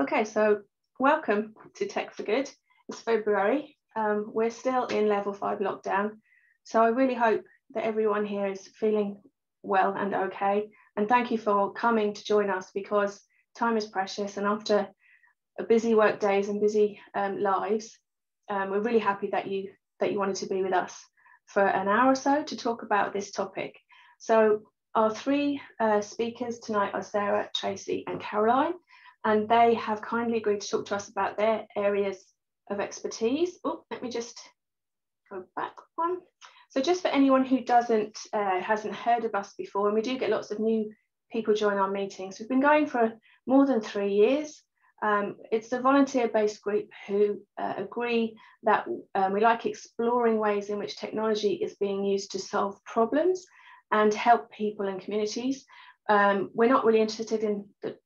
Okay, so welcome to Tech for Good. It's February. We're still in level 5 lockdown. So I really hope that everyone here is feeling well and okay. And thank you for coming to join us, because time is precious. And after busy work days and busy lives, we're really happy that you wanted to be with us for an hour or so to talk about this topic. So our three speakers tonight are Sarah, Tracy and Caroline. And they have kindly agreed to talk to us about their areas of expertise. Oh, let me just go back one. So just for anyone who hasn't heard of us before, and we do get lots of new people join our meetings. We've been going for more than 3 years. It's a volunteer-based group who agree that we like exploring ways in which technology is being used to solve problems and help people and communities. We're not really interested in the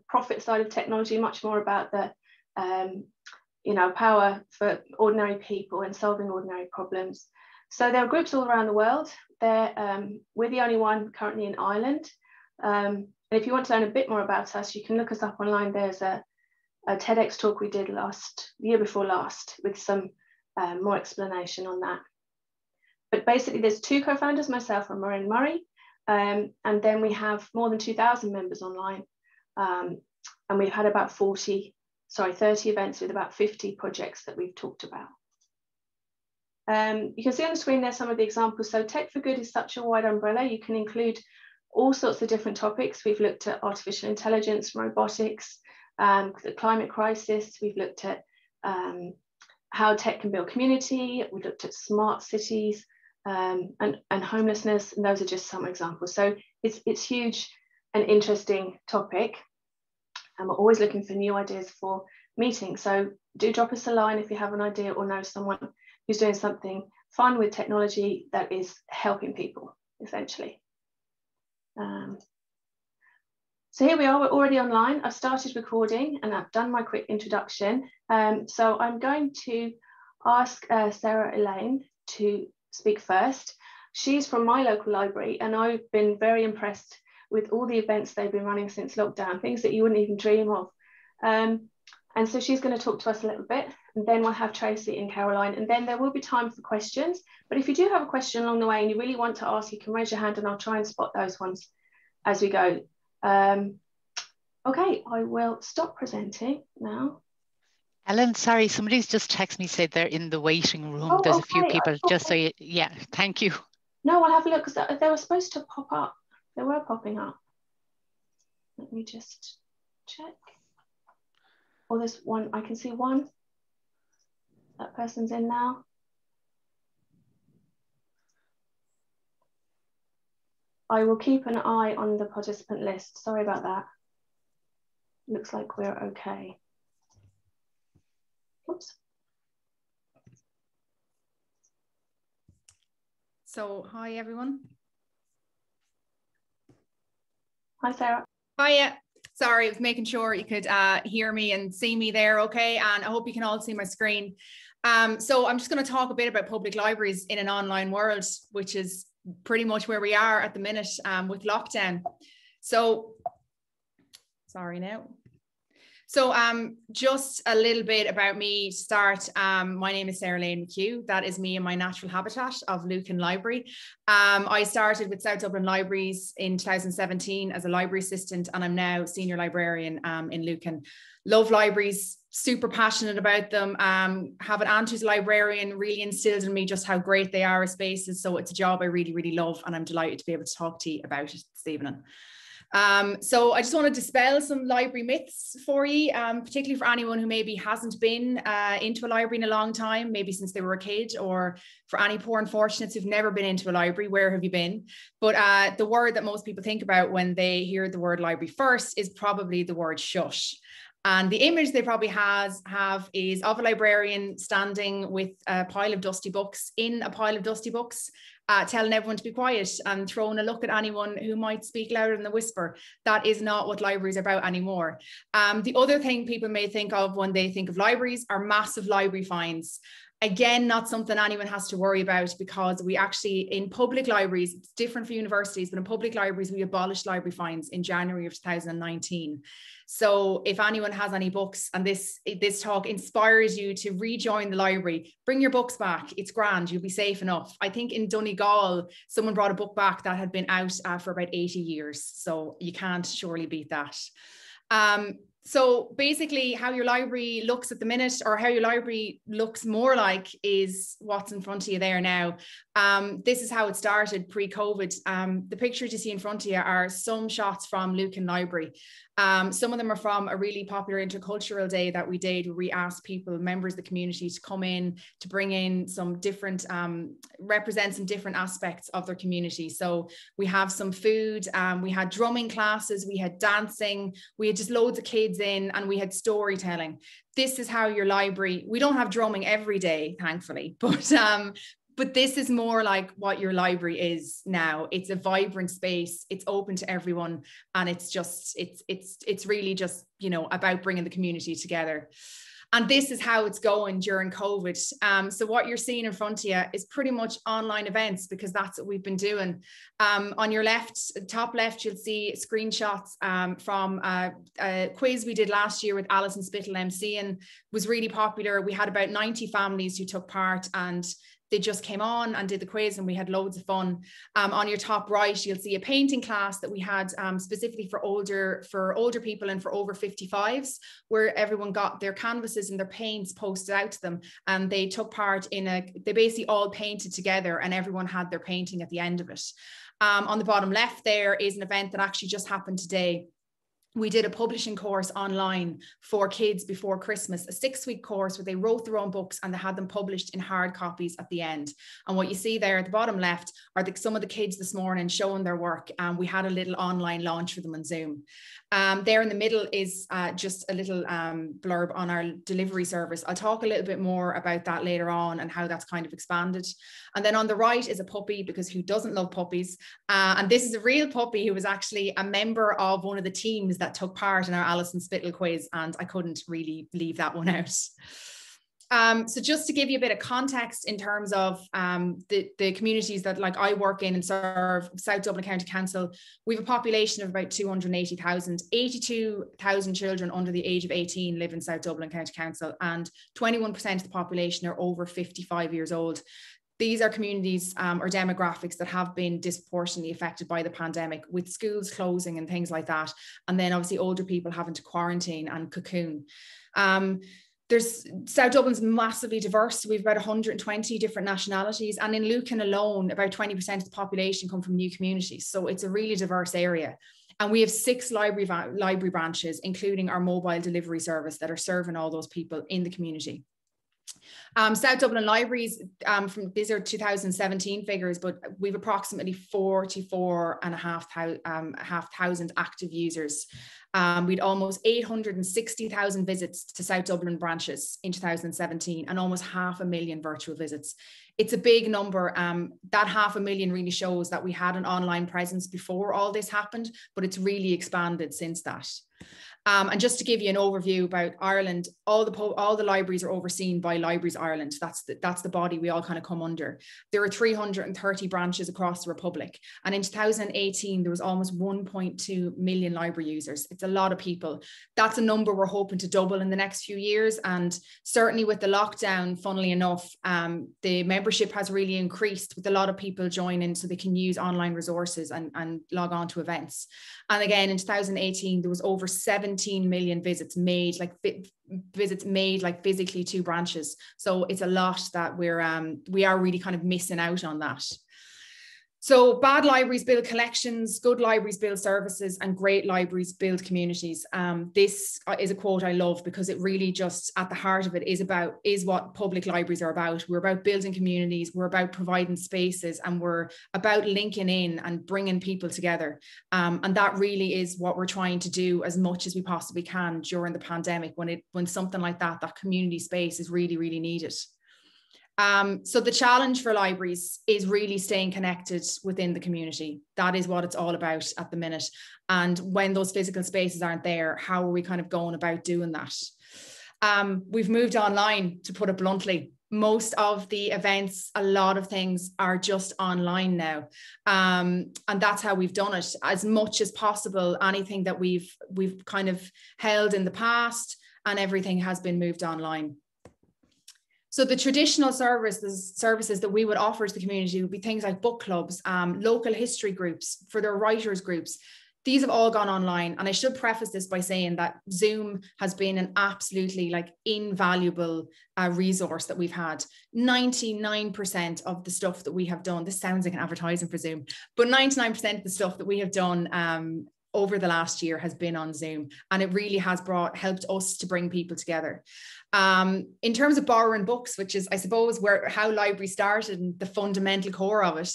profit side of technology, much more about the power for ordinary people and solving ordinary problems. So there are groups all around the world. We're the only one currently in Ireland. And if you want to learn a bit more about us, you can look us up online. There's a TEDx talk we did the year before last with some more explanation on that. But basically30 two co-founders, myself and Maureen Murray. And then we have more than 2,000 members online. And we've had about 30 events with about 50 projects that we've talked about. You can see on the screen there some of the examples. So Tech for Good is such a wide umbrella. You can include all sorts of different topics. We've looked at artificial intelligence, robotics, the climate crisis. We've looked at how tech can build community. We've looked at smart cities. And homelessness, and those are just some examples. So it's huge and interesting topic, and we're always looking for new ideas for meetings. So do drop us a line if you have an idea or know someone who's doing something fun with technology that is helping people, essentially. So here we are, we're already online. I've started recording and I've done my quick introduction. So I'm going to ask Sarah Elaine to speak first. She's from my local library, and I've been very impressed with all the events they've been running since lockdown, things that you wouldn't even dream of. And so she's going to talk to us a little bit, and then we'll have Tracy and Caroline, and then there will be time for questions. But if you do have a question along the way and you really want to ask, you can raise your hand and I'll try and spot those ones as we go. Okay, I will stop presenting now. Ellen, sorry, somebody's just texted me, said they're in the waiting room. Oh, there's okay. A few people, just so you, yeah, thank you. No, I'll have a look, because they were supposed to pop up. They were popping up. Let me just check. Oh, there's one, I can see one. That person's in now. I will keep an eye on the participant list. Sorry about that. Looks like we're okay. Oops. So, hi everyone. Hi, Sarah. Hiya. Sorry, I was making sure you could hear me and see me there, okay? And I hope you can all see my screen. So I'm just going to talk a bit about public libraries in an online world, which is pretty much where we are at the minute with lockdown. So, sorry now. So just a little bit about me to start. My name is Sarah Elaine McHugh. That is me in my natural habitat of Lucan Library. I started with South Dublin Libraries in 2017 as a library assistant, and I'm now senior librarian in Lucan. Love libraries, super passionate about them. Have an aunt who's a librarian, really instilled in me just how great they are as spaces. So it's a job I really, really love, and I'm delighted to be able to talk to you about it this evening. So I just want to dispel some library myths for you, particularly for anyone who maybe hasn't been into a library in a long time, maybe since they were a kid, or for any poor unfortunates who've never been into a library, where have you been? But the word that most people think about when they hear the word library first is probably the word shush. And the image they probably have is of a librarian standing with a pile of dusty books in a pile of dusty books, telling everyone to be quiet and throwing a look at anyone who might speak louder than a whisper. That is not what libraries are about anymore. The other thing people may think of when they think of libraries are massive library fines. Again, not something anyone has to worry about, because we actually, in public libraries, it's different for universities, but in public libraries, we abolished library fines in January of 2019. So if anyone has any books and this talk inspires you to rejoin the library, bring your books back. It's grand. You'll be safe enough. I think in Donegal, someone brought a book back that had been out for about 80 years. So you can't surely beat that. So basically how your library looks at the minute, or how your library looks more like, is what's in front of you there now. This is how it started pre-COVID. The pictures you see in front of you are some shots from Lucan Library. Some of them are from a really popular intercultural day that we did, where we asked people, members of the community, to come in, to bring in some different, represent some different aspects of their community. So we have some food, we had drumming classes, we had dancing, we had just loads of kids in, and we had storytelling. This is how your library, we don't have drumming every day, thankfully, but this is more like what your library is now. It's a vibrant space, it's open to everyone, and it's just, it's really just, you know, about bringing the community together. And this is how it's going during COVID. So what you're seeing in front of you is pretty much online events, because that's what we've been doing. On your left, top left, you'll see screenshots from a quiz we did last year with Alison Spittle MC, and was really popular. We had about 90 families who took part, and they just came on and did the quiz, and we had loads of fun. On your top right, you'll see a painting class that we had specifically for older people and for over 55s, where everyone got their canvases and their paints posted out to them, and they took part in they basically all painted together, and everyone had their painting at the end of it. On the bottom left there is an event that actually just happened today. We did a publishing course online for kids before Christmas, a 6-week course where they wrote their own books and they had them published in hard copies at the end. And what you see there at the bottom left are some of the kids this morning showing their work. And we had a little online launch for them on Zoom. There in the middle is just a little blurb on our delivery service. I'll talk a little bit more about that later on and how that's kind of expanded. And then on the right is a puppy, because who doesn't love puppies? And this is a real puppy who was actually a member of one of the teams that took part in our Alison Spittle quiz, and I couldn't really leave that one out. So just to give you a bit of context in terms of the communities that like I work in and serve, South Dublin County Council, we have a population of about 280,000. 82,000 children under the age of 18 live in South Dublin County Council, and 21% of the population are over 55 years old. These are communities or demographics that have been disproportionately affected by the pandemic, with schools closing and things like that. And then obviously older people having to quarantine and cocoon. South Dublin's massively diverse. We've about 120 different nationalities. And in Lucan alone, about 20% of the population come from new communities. So it's a really diverse area. And we have 6 library branches, including our mobile delivery service, that are serving all those people in the community. South Dublin Libraries, these are 2017 figures, but we've approximately 44,500 active users. We'd almost 860,000 visits to South Dublin branches in 2017, and almost 500,000 virtual visits. It's a big number. That 500,000 really shows that we had an online presence before all this happened, but it's really expanded since that. And just to give you an overview about Ireland, all the libraries are overseen by Libraries Ireland. That's the body we all kind of come under. There are 330 branches across the Republic. And in 2018, there was almost 1.2 million library users. It's a lot of people. That's a number we're hoping to double in the next few years. And certainly with the lockdown, funnily enough, the membership has really increased, with a lot of people joining so they can use online resources and log on to events. And again, in 2018, there was over 17 million visits made physically to branches. So it's a lot that we are really kind of missing out on that. So bad libraries build collections, good libraries build services, and great libraries build communities. This is a quote I love, because it really just at the heart of it is what public libraries are about. We're about building communities, we're about providing spaces, and we're about linking in and bringing people together. And that really is what we're trying to do as much as we possibly can during the pandemic, when something like that community space is really, really needed. So the challenge for libraries is really staying connected within the community. That is what it's all about at the minute. And when those physical spaces aren't there, how are we kind of going about doing that? We've moved online, to put it bluntly. most of the events, a lot of things are just online now. And that's how we've done it as much as possible. Anything that we've kind of held in the past and everything has been moved online. So the traditional services that we would offer to the community would be things like book clubs, local history groups for their writers groups. These have all gone online. And I should preface this by saying that Zoom has been an absolutely like invaluable resource that we've had. 99% of the stuff that we have done, this sounds like an advertising for Zoom, but 99% of the stuff that we have done over the last year has been on Zoom, and it really has helped us to bring people together. In terms of borrowing books, which is, I suppose, how library started and the fundamental core of it,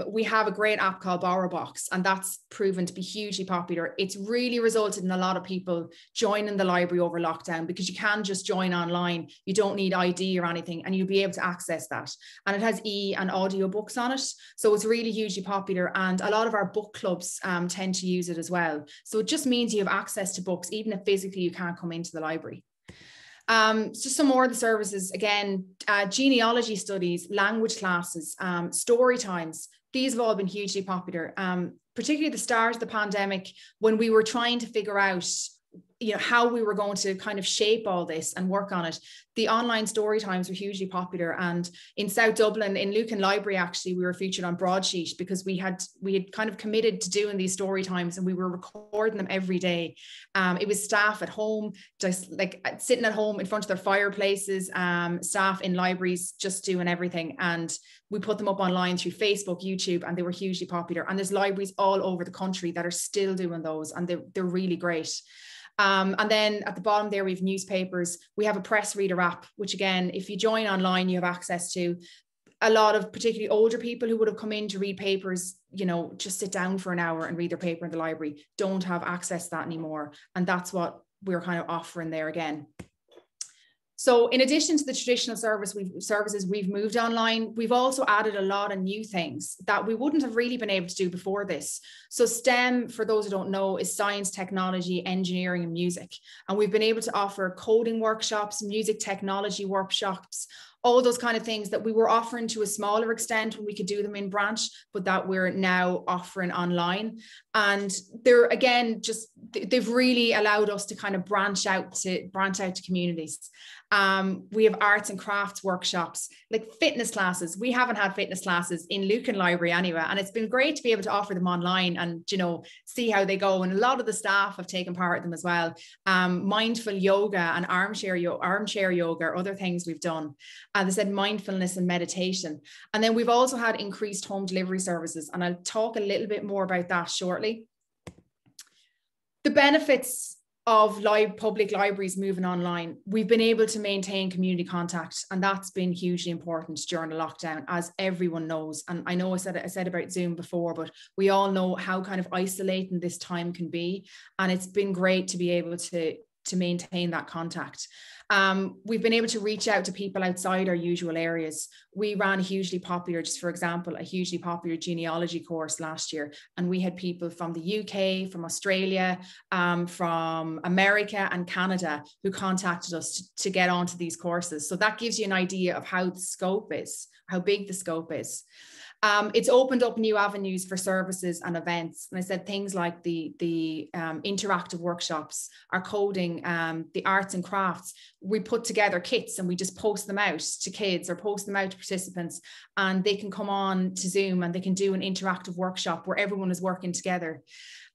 we have a great app called BorrowBox, and that's proven to be hugely popular. It's really resulted in a lot of people joining the library over lockdown, because you can just join online. You don't need ID or anything, and you'll be able to access that. And it has and audio books on it. So it's really hugely popular. And a lot of our book clubs tend to use it as well. So it just means you have access to books, even if physically you can't come into the library. Just some more of the services, again, genealogy studies, language classes, story times. These have all been hugely popular, particularly at the start of the pandemic, when we were trying to figure out how we were going to kind of shape all this and work on it. The online story times were hugely popular. And in South Dublin, in Lucan Library, actually, we were featured on Broadsheet because we had kind of committed to doing these story times, and we were recording them every day. It was staff at home, just like sitting at home in front of their fireplaces, staff in libraries just doing everything. And we put them up online through Facebook, YouTube, and they were hugely popular. And there's libraries all over the country that are still doing those, and they're really great. And then at the bottom there, we have newspapers. We have a press reader app, which again, if you join online, you have access to. A lot of particularly older people who would have come in to read papers, just sit down for an hour and read their paper in the library, don't have access to that anymore. And that's what we're kind of offering there again. So in addition to the traditional services we've moved online, we've also added a lot of new things that we wouldn't have really been able to do before this. So STEM, for those who don't know, is science, technology, engineering, and music. And we've been able to offer coding workshops, music technology workshops, all those kind of things that we were offering to a smaller extent when we could do them in branch, but that we're now offering online. And they're, again, they've really allowed us to kind of branch out to communities. We have arts and crafts workshops, like fitness classes. We haven't had fitness classes in Lucan Library anyway, and it's been great to be able to offer them online and, see how they go. And a lot of the staff have taken part in them as well. Mindful yoga and armchair yoga are other things we've done. They said mindfulness and meditation. And then we've also had increased home delivery services, and I'll talk a little bit more about that shortly. The benefits of public libraries moving online, we've been able to maintain community contact, and that's been hugely important during the lockdown, as everyone knows. And I know I said about Zoom before, but we all know how kind of isolating this time can be, and it's been great to be able to maintain that contact. We've been able to reach out to people outside our usual areas. We ran a hugely popular genealogy course last year, and we had people from the UK, from Australia, from America and Canada who contacted us to get onto these courses. So that gives you an idea of how big the scope is. It's opened up new avenues for services and events. And I said things like the interactive workshops, our coding, the arts and crafts. We put together kits and we just post them out to kids or post them out to participants, and they can come on to Zoom and they can do an interactive workshop where everyone is working together.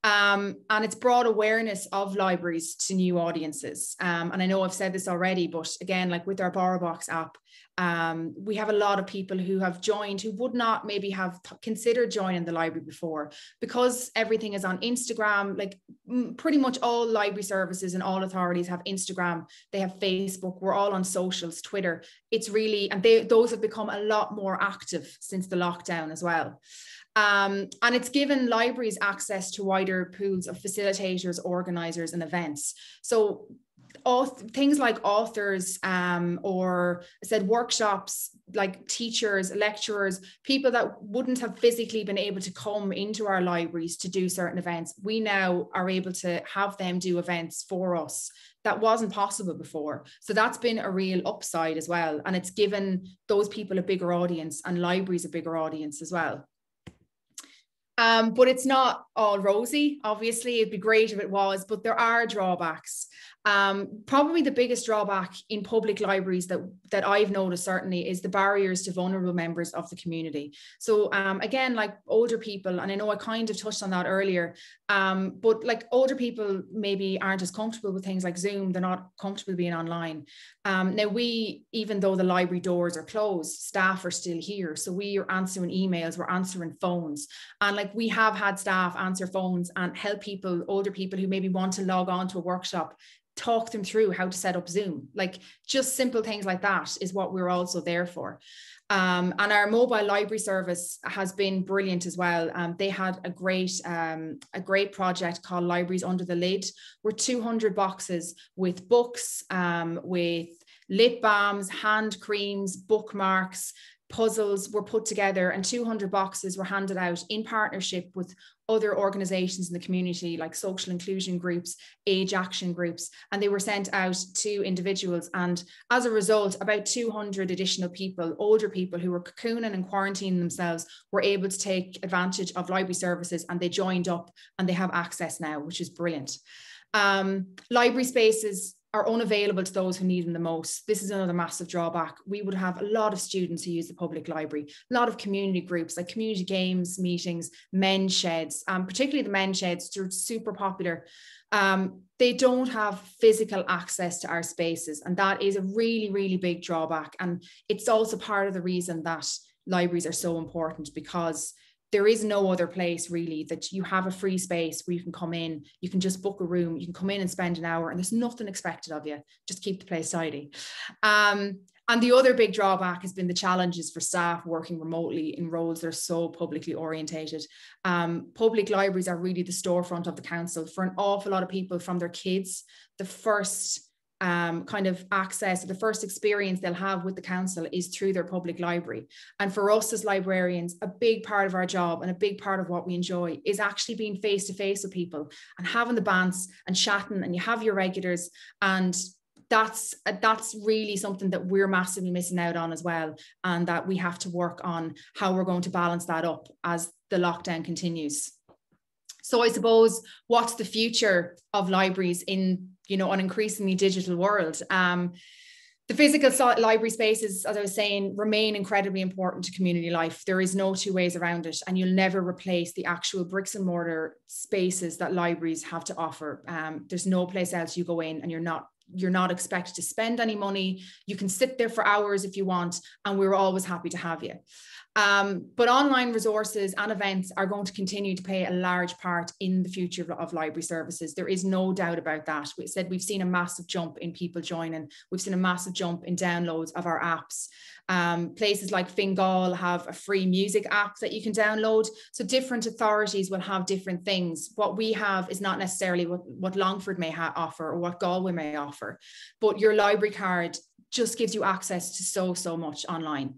And it's brought awareness of libraries to new audiences. And I know I've said this already, but again, like with our BorrowBox app, we have a lot of people who have joined who would not maybe have considered joining the library before, because everything is on Instagram. Like pretty much all library services and all authorities have Instagram, they have Facebook, we're all on socials, Twitter. It's really, and those have become a lot more active since the lockdown as well. And it's given libraries access to wider pools of facilitators, organisers and events. So things like authors, or I said workshops, like teachers, lecturers, people that wouldn't have physically been able to come into our libraries to do certain events. We now are able to have them do events for us. That wasn't possible before. So that's been a real upside as well. And it's given those people a bigger audience and libraries a bigger audience as well. But it's not all rosy. Obviously, it'd be great if it was, but there are drawbacks. Probably the biggest drawback in public libraries that I've noticed certainly is the barriers to vulnerable members of the community. So again, like older people, and I know I kind of touched on that earlier, but like older people maybe aren't as comfortable with things like Zoom. They're not comfortable being online. Now we, even though the library doors are closed, staff are still here. So we are answering emails, we're answering phones. And like we have had staff answer phones and help people, older people who maybe want to log on to a workshop, talk them through how to set up Zoom. Like just simple things like that is what we're also there for. And our mobile library service has been brilliant as well. They had a great project called Libraries Under the Lid, where 200 boxes with books, with lip balms, hand creams, bookmarks, puzzles were put together, and 200 boxes were handed out in partnership with other organizations in the community, like social inclusion groups, age action groups, and they were sent out to individuals. And as a result, about 200 additional people, older people who were cocooning and quarantining themselves, were able to take advantage of library services, and they joined up and they have access now, which is brilliant. Library spaces are unavailable to those who need them the most. This is another massive drawback. We would have a lot of students who use the public library, a lot of community groups like community games, meetings, men's sheds, particularly the men's sheds, they're super popular. They don't have physical access to our spaces, and that is a really, really big drawback. And it's also part of the reason that libraries are so important, because there is no other place really that you have a free space where you can come in, you can just book a room, you can come in and spend an hour, and there's nothing expected of you. Just keep the place tidy. And the other big drawback has been the challenges for staff working remotely in roles that are so publicly orientated. Public libraries are really the storefront of the council for an awful lot of people. From their kids, the first kind of access, the first experience they'll have with the council is through their public library. And for us as librarians, a big part of our job and a big part of what we enjoy is actually being face to face with people and having the bants and chatting, and you have your regulars, and that's really something that we're massively missing out on as well, and that we have to work on how we're going to balance that up as the lockdown continues. So I suppose, what's the future of libraries in, you know, an increasingly digital world? The physical library spaces, as I was saying, remain incredibly important to community life. There is no two ways around it, and you'll never replace the actual bricks and mortar spaces that libraries have to offer. There's no place else you go in and you're not expected to spend any money. You can sit there for hours if you want, and we're always happy to have you. But online resources and events are going to continue to play a large part in the future of library services. There is no doubt about that. We said we've seen a massive jump in people joining. We've seen a massive jump in downloads of our apps. Places like Fingal have a free music app that you can download. So different authorities will have different things. What we have is not necessarily what Longford may offer or what Galway may offer, but your library card just gives you access to so much online.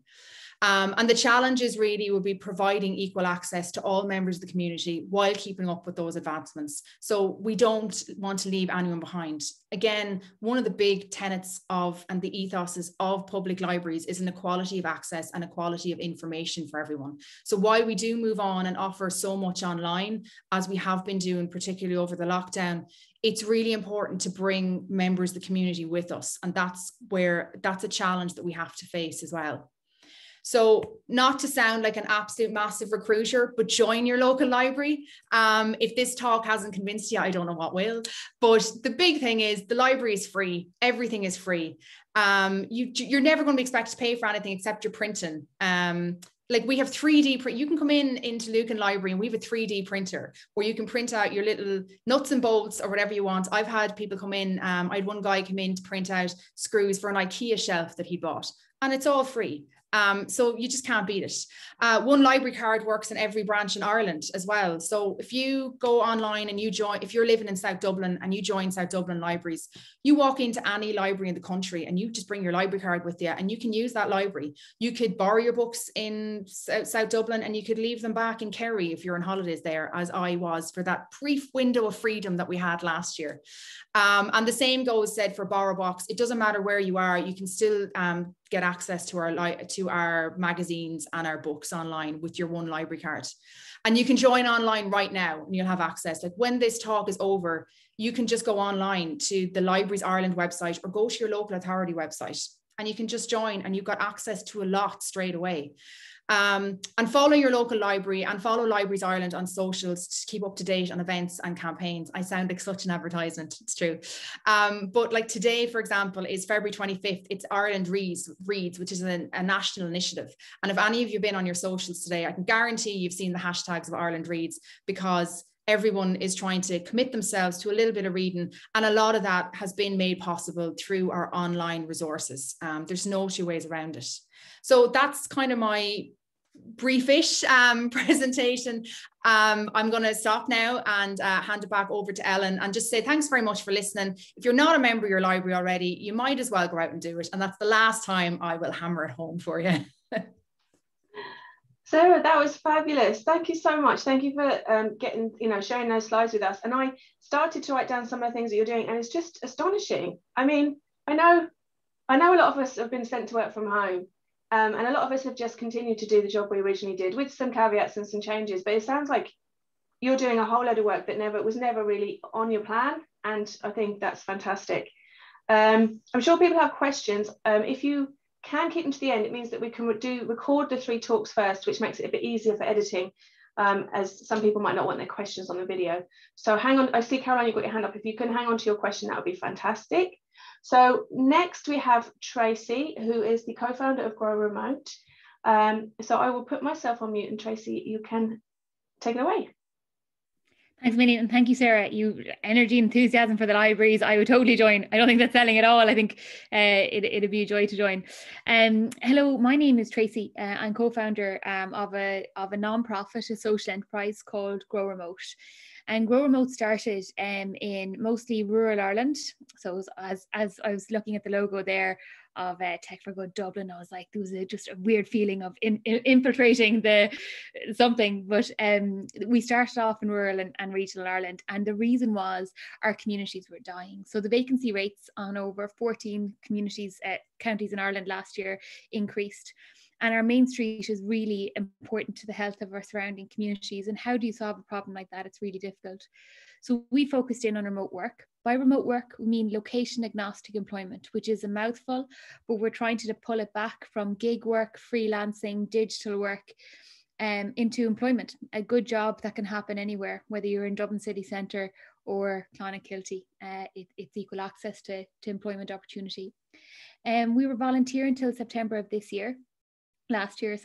And the challenges really will be providing equal access to all members of the community while keeping up with those advancements. So we don't want to leave anyone behind. Again, one of the big tenets of and the ethoses of public libraries is an equality of access and equality of information for everyone. So while we do move on and offer so much online, as we have been doing, particularly over the lockdown, it's really important to bring members of the community with us. And that's a challenge that we have to face as well. So not to sound like an absolute massive recruiter, but join your local library. If this talk hasn't convinced you, I don't know what will. But the big thing is the library is free. Everything is free. You're never going to be expected to pay for anything except your printing. Like we have 3D print. You can come into Lucan Library and we have a 3D printer where you can print out your little nuts and bolts or whatever you want. I've had people come in. I had one guy come in to print out screws for an IKEA shelf that he bought, and it's all free. So you just can't beat it. One library card works in every branch in Ireland as well. So if you go online and you join, if you're living in South Dublin and you join South Dublin libraries, you walk into any library in the country and you just bring your library card with you and you can use that library. You could borrow your books in South Dublin and you could leave them back in Kerry if you're on holidays there, as I was for that brief window of freedom that we had last year. And the same goes said for BorrowBox. It doesn't matter where you are, you can still get access to our magazines and our books online with your one library card. And you can join online right now and you'll have access. Like when this talk is over, you can just go online to the Libraries Ireland website or go to your local authority website and you can just join and you've got access to a lot straight away. And follow your local library and follow Libraries Ireland on socials to keep up to date on events and campaigns. I sound like such an advertisement, it's true. But like today, for example, is February 25th. It's Ireland Reads, which is a national initiative. And if any of you have been on your socials today, I can guarantee you've seen the hashtags of Ireland Reads, because everyone is trying to commit themselves to a little bit of reading. And a lot of that has been made possible through our online resources. There's no two ways around it. So that's kind of my briefish presentation. I'm going to stop now and hand it back over to Ellen and just say thanks very much for listening. If you're not a member of your library already, you might as well go out and do it. And that's the last time I will hammer it home for you. Sarah, that was fabulous. Thank you so much. Thank you for sharing those slides with us. And I started to write down some of the things that you're doing, and it's just astonishing. I mean, I know a lot of us have been sent to work from home, and a lot of us have just continued to do the job we originally did with some caveats and some changes. But it sounds like you're doing a whole load of work that was never really on your plan, and I think that's fantastic. I'm sure people have questions. If you can keep them to the end, it means that we can record the 3 talks first, which makes it a bit easier for editing, as some people might not want their questions on the video. So hang on, I see Caroline, you've got your hand up. If you can hang on to your question, that would be fantastic. So next we have Tracy, who is the co-founder of Grow Remote. So I will put myself on mute, and Tracy, you can take it away. Thanks a million, and thank you, Sarah. You energy, enthusiasm for the libraries. I would totally join. I don't think that's selling at all. I think it'd be a joy to join. Hello, my name is Tracy. I'm co-founder of a non-profit, a social enterprise called Grow Remote. And Grow Remote started in mostly rural Ireland. So as I was looking at the logo there of Tech for Good Dublin, I was like, there was just a weird feeling of infiltrating something. But we started off in rural and regional Ireland, and the reason was our communities were dying. So the vacancy rates on over 14 counties in Ireland last year increased. And our main street is really important to the health of our surrounding communities. And how do you solve a problem like that? It's really difficult. So we focused in on remote work. By remote work, we mean location agnostic employment, which is a mouthful, but we're trying to pull it back from gig work, freelancing, digital work, into employment, a good job that can happen anywhere, whether you're in Dublin city centre or Clonakilty. It's equal access to employment opportunity. We were volunteer until September of last year,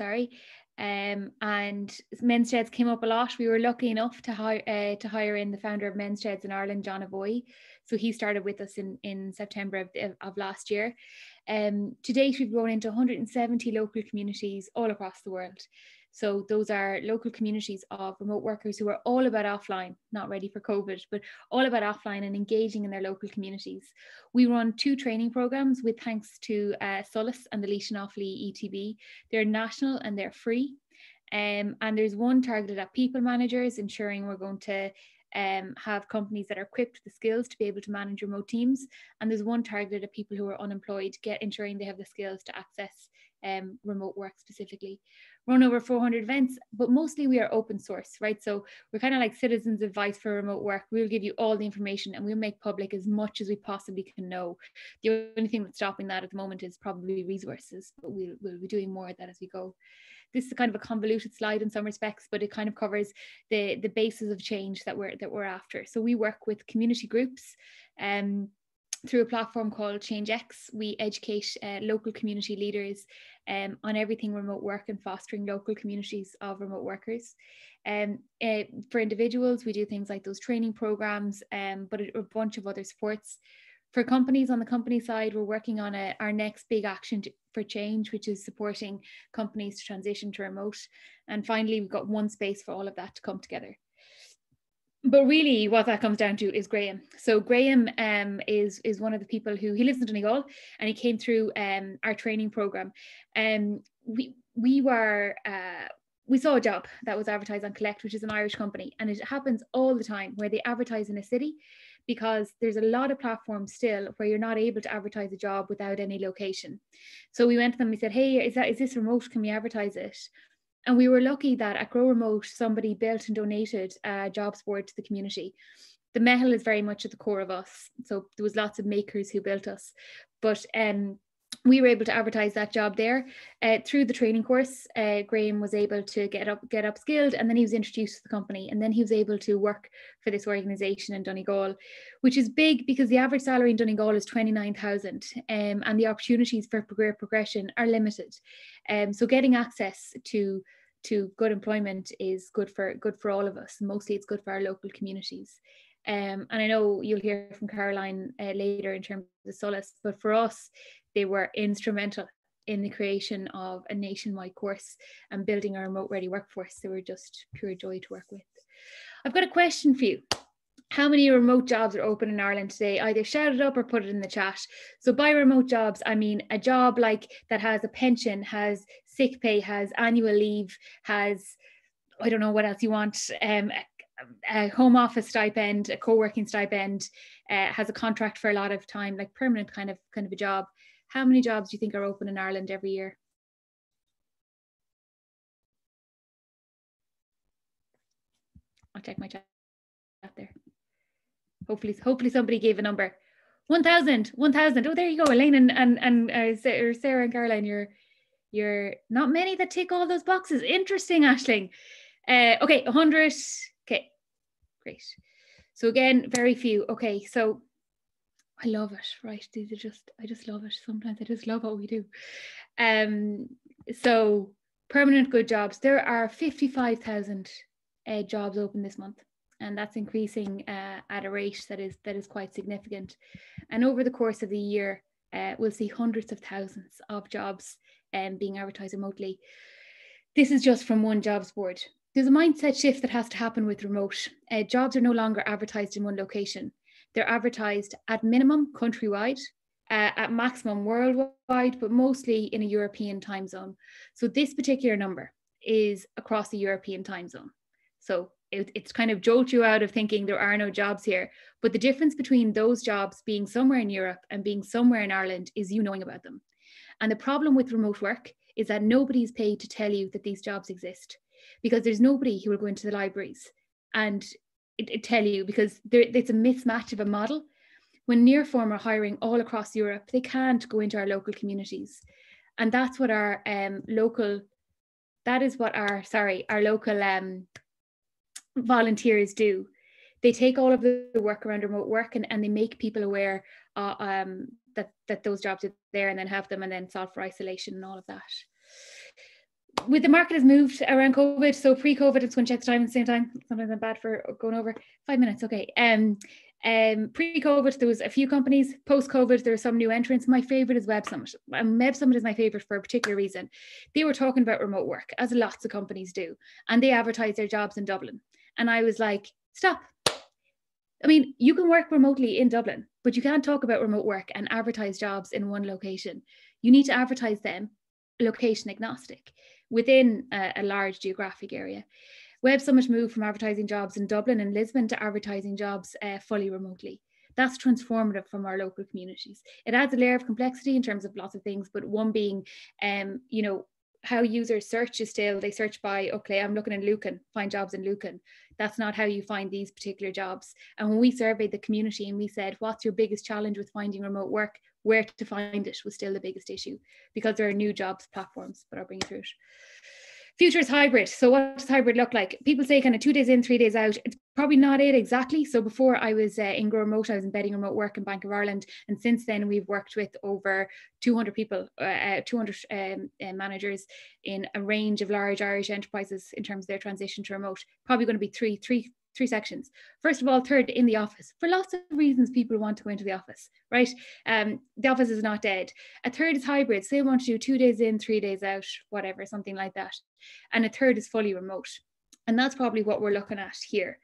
and Men's Sheds came up a lot. We were lucky enough to hire in the founder of Men's Sheds in Ireland, John Avoy. So he started with us in September of last year. To date, we've grown into 170 local communities all across the world. So those are local communities of remote workers who are all about offline, not ready for COVID, but all about offline and engaging in their local communities. We run 2 training programs with thanks to Solis and the Laois Offaly ETB. They're national and they're free. And there's one targeted at people managers, ensuring we're going to have companies that are equipped with the skills to be able to manage remote teams. And there's one targeted at people who are unemployed, ensuring they have the skills to access remote work specifically. Run over 400 events, but mostly we are open source, right? So we're kind of like citizens' advice for remote work. We'll give you all the information and we'll make public as much as we possibly can know. The only thing that's stopping that at the moment is probably resources, but we'll be doing more of that as we go. This is kind of a convoluted slide in some respects, but it kind of covers the basis of change that we're after. So we work with community groups through a platform called ChangeX. We educate local community leaders on everything remote work and fostering local communities of remote workers. For individuals, we do things like those training programs, but a bunch of other supports. For companies, on the company side, we're working on our next big action for change, which is supporting companies to transition to remote. And finally, we've got one space for all of that to come together. But really what that comes down to is Graham. So Graham is one of the people who, he lives in Donegal, and he came through our training program. We saw a job that was advertised on Collect, which is an Irish company, and it happens all the time where they advertise in a city, because there's a lot of platforms still where you're not able to advertise a job without any location. So we went to them, we said, hey, is this remote? Can we advertise it? And we were lucky that at Grow Remote, somebody built and donated a jobs board to the community. The metal is very much at the core of us. So there was lots of makers who built us. But we were able to advertise that job there. Through the training course, Graham was able to get upskilled, and then he was introduced to the company, and then he was able to work for this organisation in Donegal, which is big because the average salary in Donegal is 29,000, and the opportunities for career progression are limited. So getting access to good employment is good for all of us. Mostly it's good for our local communities. And I know you'll hear from Caroline later in terms of Solas, but for us, they were instrumental in the creation of a nationwide course and building our remote ready workforce. They were just pure joy to work with. I've got a question for you. How many remote jobs are open in Ireland today? Either shout it up or put it in the chat. So by remote jobs, I mean a job like that has a pension, has sick pay, has annual leave, has, I don't know what else you want, a home office stipend, a co-working stipend, has a contract for a lot of time, like permanent kind of a job. How many jobs do you think are open in Ireland every year? I'll check my chat there. Hopefully somebody gave a number. 1,000. Oh, there you go, Elaine and Sarah and Caroline. You're not many that tick all those boxes. Interesting, Aisling. Okay, 100. Okay, great. So again, very few. Okay, so I love it, right? I just love it. Sometimes I just love what we do. So permanent good jobs. There are 55,000 jobs open this month, and that's increasing at a rate that is quite significant. And over the course of the year, we'll see hundreds of thousands of jobs being advertised remotely. This is just from one jobs board. There's a mindset shift that has to happen with remote. Jobs are no longer advertised in one location. They're advertised at minimum countrywide, at maximum worldwide, but mostly in a European time zone. So this particular number is across the European time zone. So it's kind of jolt you out of thinking there are no jobs here. But the difference between those jobs being somewhere in Europe and being somewhere in Ireland is you knowing about them. And the problem with remote work is that nobody's paid to tell you that these jobs exist, because there's nobody who will go into the libraries and tell you, because it's a mismatch of a model. When Nearform are hiring all across Europe, they can't go into our local communities. And that's what our local volunteers do. They take all of the work around remote work and they make people aware that those jobs are there, and then have them, and then solve for isolation and all of that. With the market has moved around COVID, so pre-COVID, it's going to check the time at the same time. Sometimes I'm bad for going over 5 minutes. Okay. Pre-COVID, there was a few companies. Post-COVID, there are some new entrants. My favorite is Web Summit. Web Summit is my favorite for a particular reason. They were talking about remote work, as lots of companies do, and they advertise their jobs in Dublin. And I was like, stop. I mean, you can work remotely in Dublin, but you can't talk about remote work and advertise jobs in one location. You need to advertise them location agnostic within a large geographic area. Web Summit moved from advertising jobs in Dublin and Lisbon to advertising jobs fully remotely. That's transformative from our local communities. It adds a layer of complexity in terms of lots of things, but one being, how users search is still, they search by, okay, I'm looking in Lucan, find jobs in Lucan. That's not how you find these particular jobs. And when we surveyed the community and we said, what's your biggest challenge with finding remote work? Where to find it was still the biggest issue, because there are new jobs platforms, but I'll bring you through it. Future is hybrid. So what does hybrid look like? People say kind of 2 days in, 3 days out. It's probably not it exactly. So before I was in Grow Remote, I was embedding remote work in Bank of Ireland. And since then we've worked with over 200 people, 200 managers in a range of large Irish enterprises in terms of their transition to remote. Probably going to be three sections. First of all, third, in the office. For lots of reasons, people want to go into the office, right? The office is not dead. A third is hybrid. So they want to do 2 days in, 3 days out, whatever, something like that. And a third is fully remote. And that's probably what we're looking at here.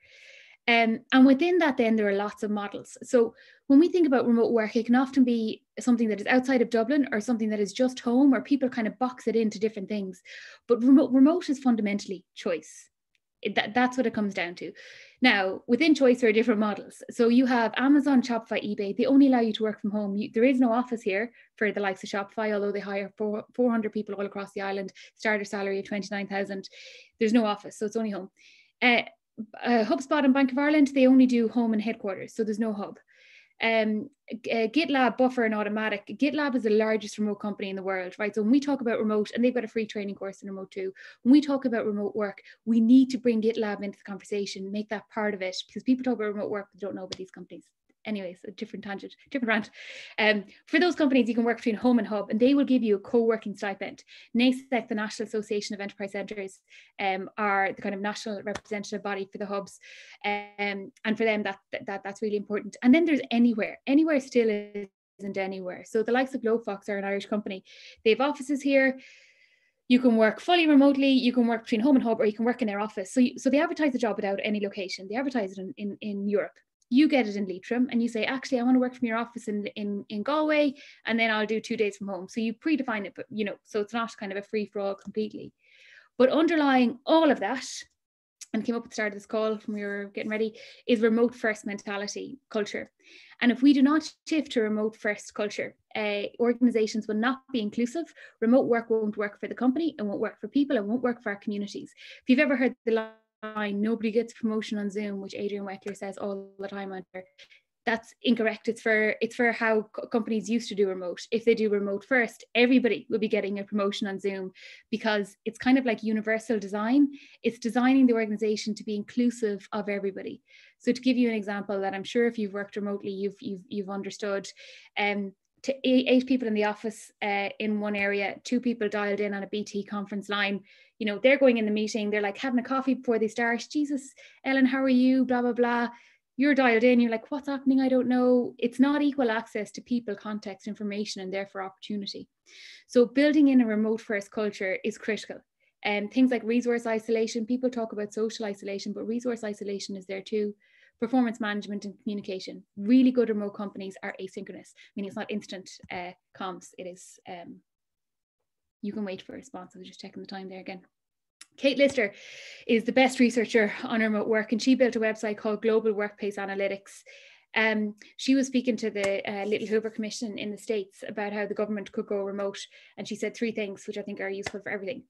And within that, then there are lots of models. So when we think about remote work, it can often be something that is outside of Dublin or something that is just home, or people kind of box it into different things. But remote is fundamentally choice. That's what it comes down to. Now, within choice, there are different models. So you have Amazon, Shopify, eBay. They only allow you to work from home. There is no office here for the likes of Shopify, although they hire 400 people all across the island, starter salary of 29,000. There's no office, so it's only home. HubSpot and Bank of Ireland, they only do home and headquarters, so there's no hub. GitLab, Buffer and Automatic. GitLab is the largest remote company in the world, right? So when we talk about remote, and they've got a free training course in remote too, when we talk about remote work, we need to bring GitLab into the conversation, make that part of it, because people talk about remote work but don't know about these companies. Anyways, a different tangent, different rant. For those companies, you can work between home and hub, and they will give you a co-working stipend. NACEC, the National Association of Enterprise Centres, are the kind of national representative body for the hubs, and for them that's really important. And then there's Anywhere. Anywhere still isn't anywhere. So the likes of Glowfox are an Irish company. They have offices here. You can work fully remotely, you can work between home and hub, or you can work in their office. So they advertise the job without any location. They advertise it in Europe. You get it in Leitrim and you say, actually, I want to work from your office in Galway, and then I'll do 2 days from home. So you predefine it, but so it's not kind of a free for all completely. But underlying all of that, and came up at the start of this call when we were getting ready, is remote first mentality culture. And if we do not shift to remote first culture, organizations will not be inclusive. Remote work won't work for the company, it won't work for people, it won't work for our communities. If you've ever heard the line, nobody gets promotion on Zoom, which Adrian Weckler says all the time on Twitter, that's incorrect. It's for how companies used to do remote. If they do remote first, everybody will be getting a promotion on Zoom, because it's kind of like universal design. It's designing the organization to be inclusive of everybody. So to give you an example that I'm sure if you've worked remotely, you've understood, to 8 people in the office in one area, 2 people dialed in on a BT conference line. They're going in the meeting, they're like having a coffee before they start. Jesus, Ellen, how are you? Blah, blah, blah. You're dialed in, you're like, what's happening? I don't know. It's not equal access to people, context, information, and therefore opportunity. So building in a remote first culture is critical. And things like resource isolation, people talk about social isolation, but resource isolation is there too. Performance management and communication. Really good remote companies are asynchronous, meaning it's not instant comms. It is, you can wait for a response. I was just checking the time there again. Kate Lister is the best researcher on remote work, and she built a website called Global Workplace Analytics. She was speaking to the Little Hoover Commission in the States about how the government could go remote, and she said 3 things which I think are useful for everything.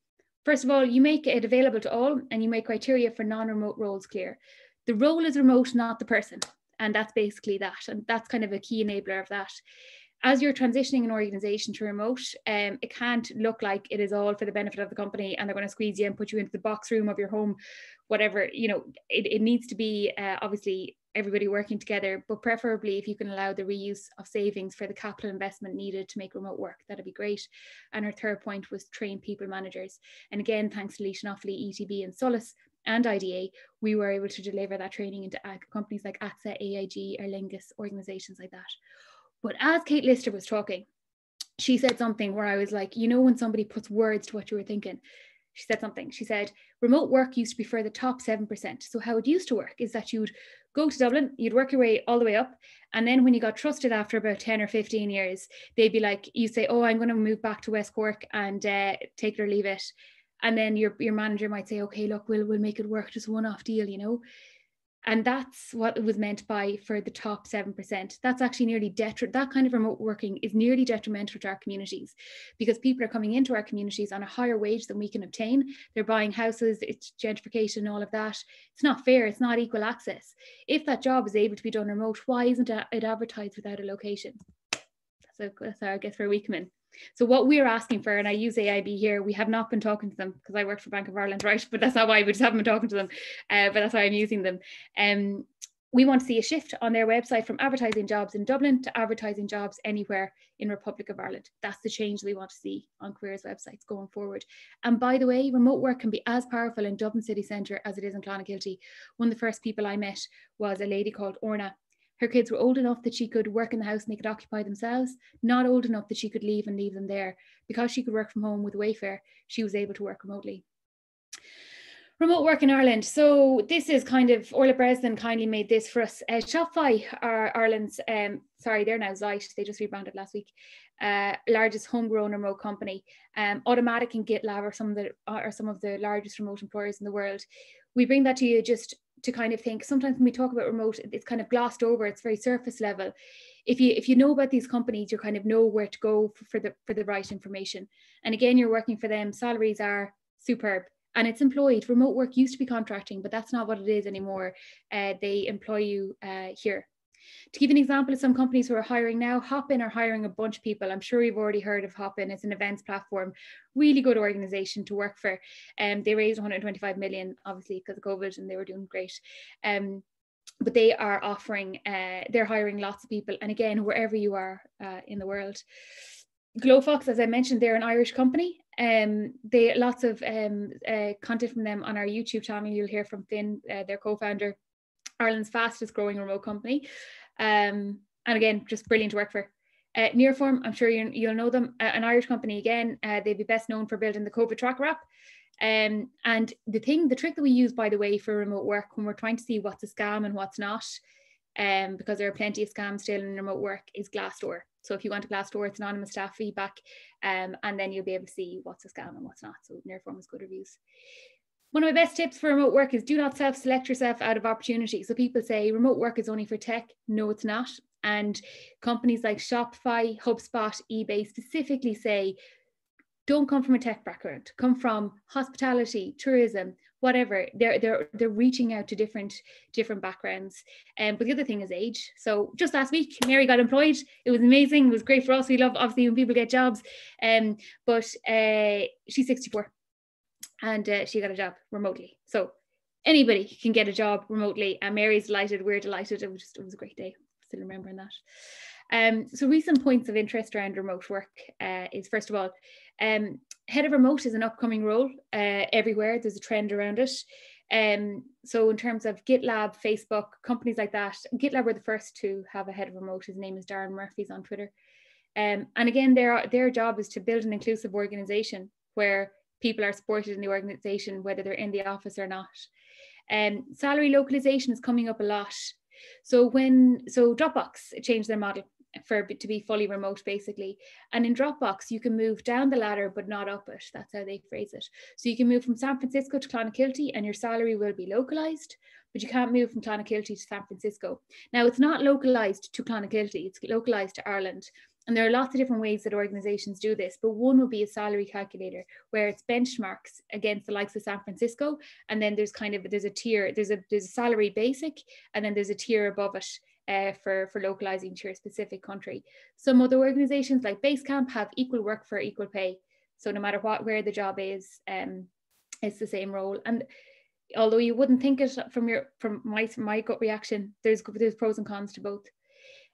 First of all, you make it available to all, and you make criteria for non-remote roles clear. The role is remote, not the person, and that's basically that, and that's kind of a key enabler of that. As you're transitioning an organization to remote, it can't look like it is all for the benefit of the company and they're going to squeeze you and put you into the box room of your home, whatever. It needs to be obviously everybody working together, but preferably if you can allow the reuse of savings for the capital investment needed to make remote work, that'd be great. And our third point was train people managers. And again, thanks to Laois Offaly, ETB and Solis and IDA, we were able to deliver that training into companies like AXA, AIG, Aer Lingus, organizations like that. But as Kate Lister was talking, she said something where I was like, when somebody puts words to what you were thinking, she said something. She said, remote work used to be for the top 7%. So how it used to work is that you'd go to Dublin, you'd work your way all the way up. And then when you got trusted after about 10 or 15 years, they'd be like, you say, oh, I'm going to move back to West Cork and take it or leave it. And then your manager might say, okay, look, we'll make it work, just one-off deal, And that's what it was meant by for the top 7%. That's actually nearly that kind of remote working is nearly detrimental to our communities, because people are coming into our communities on a higher wage than we can obtain. They're buying houses, it's gentrification, all of that. It's not fair, it's not equal access. If that job is able to be done remote, why isn't it advertised without a location? That's how I guess where we come in. So what we're asking for, and I use AIB here, we have not been talking to them because I worked for Bank of Ireland, right? But that's not why, we just haven't been talking to them, but that's why I'm using them. we want to see a shift on their website from advertising jobs in Dublin to advertising jobs anywhere in Republic of Ireland. That's the change we want to see on careers websites going forward. And by the way, remote work can be as powerful in Dublin city centre as it is in Clonakilty. One of the first people I met was a lady called Orna. Her kids were old enough that she could work in the house and they could occupy themselves, not old enough that she could leave them there. Because she could work from home with Wayfair, she was able to work remotely. Remote work in Ireland. So this is kind of, Orla Bresnan kindly made this for us. Shopify are Ireland's, they're now Zite, they just rebranded last week, largest homegrown remote company. Automatic and GitLab are some of the largest remote employers in the world. We bring that to you just to kind of think, sometimes when we talk about remote, it's kind of glossed over, it's very surface level. If you know about these companies, you kind of know where to go for the right information. And again, you're working for them, salaries are superb. And it's employed. Remote work used to be contracting, but that's not what it is anymore. They employ you here. To give an example of some companies who are hiring now, Hopin are hiring a bunch of people. I'm sure you've already heard of Hopin. It's an events platform, really good organization to work for. They raised 125 million, obviously, because of COVID, and they were doing great. But they are offering, they're hiring lots of people. And again, wherever you are in the world. Glowfox, as I mentioned, they're an Irish company. They lots of content from them on our YouTube channel. You'll hear from Finn, their co-founder, Ireland's fastest growing remote company. And again, just brilliant to work for. Nearform, I'm sure you'll know them, an Irish company again. They'd be best known for building the COVID tracker app. And the trick that we use, by the way, for remote work when we're trying to see what's a scam and what's not, because there are plenty of scams still in remote work, is Glassdoor. So if you want to Glassdoor, it's anonymous staff feedback, and then you'll be able to see what's a scam and what's not. So Nearform has good reviews. One of my best tips for remote work is do not self-select yourself out of opportunity. So people say remote work is only for tech. No, it's not. And companies like Shopify, HubSpot, eBay specifically say, don't come from a tech background, come from hospitality, tourism, whatever. They're reaching out to different backgrounds. But the other thing is age. So just last week, Mary got employed. It was amazing. It was great for us. We love, obviously, when people get jobs. But she's 64 and she got a job remotely. So anybody can get a job remotely. And Mary's delighted. We're delighted. It was a great day. Still remembering that. So recent points of interest around remote work is, first of all, head of remote is an upcoming role everywhere. There's a trend around it. So in terms of GitLab, Facebook, companies like that, GitLab were the first to have a head of remote. His name is Darren Murphy's on Twitter. And again, their job is to build an inclusive organization where people are supported in the organization, whether they're in the office or not. Salary localization is coming up a lot. So Dropbox changed their model to be fully remote, basically. And in Dropbox, you can move down the ladder, but not up it. That's how they phrase it. So you can move from San Francisco to Clonakilty and your salary will be localized, but you can't move from Clonakilty to San Francisco. Now, it's not localized to Clonakilty, it's localized to Ireland. And there are lots of different ways that organizations do this, but one would be a salary calculator where it's benchmarks against the likes of San Francisco. And then there's a tier, there's a salary basic, and then there's a tier above it for localizing to your specific country. Some other organizations like Basecamp have equal work for equal pay. So no matter where the job is, it's the same role. And although you wouldn't think it from my gut reaction, there's pros and cons to both.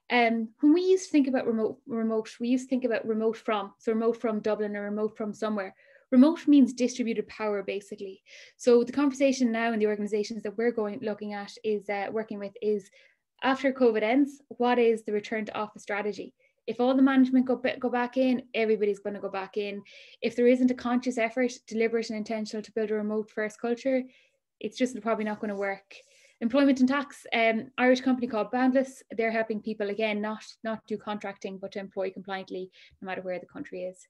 When we used to think about remote, we used to think about remote from Dublin or remote from somewhere. Remote means distributed power, basically. So the conversation now in the organizations that we're looking at is working with is, after COVID ends, what is the return to office strategy? If all the management go back in, everybody's going to go back in. If there isn't a conscious effort, deliberate and intentional, to build a remote first culture, it's just probably not going to work. Employment and tax, Irish company called Boundless, they're helping people, again, not do contracting, but to employ compliantly, no matter where the country is.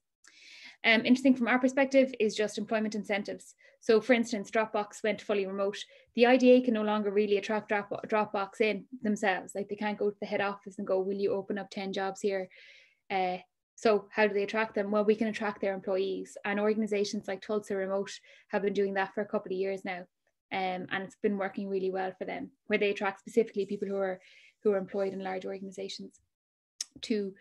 Interesting from our perspective is just employment incentives. So for instance, Dropbox went fully remote. The IDA can no longer really attract Dropbox in themselves. Like, they can't go to the head office and go, will you open up 10 jobs here? So how do they attract them? Well, we can attract their employees, and organizations like Tulsa Remote have been doing that for a couple of years now. And it's been working really well for them, where they attract specifically people who are employed in large organizations to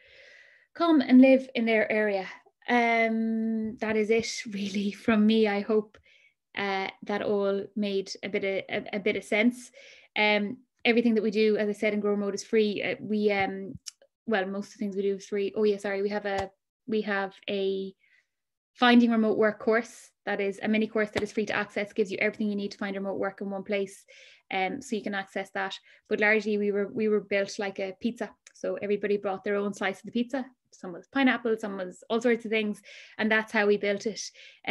come and live in their area. That is it really from me. I hope that all made a bit of sense. everything that we do, as I said, in Grow Remote is free. Well, most of the things we do is free. Oh yeah, sorry, we have a finding remote work course that is a mini course that is free to access, gives you everything you need to find remote work in one place, so you can access that. But largely we were built like a pizza, so everybody brought their own slice of the pizza. Some was pineapple, some was all sorts of things, and that's how we built it.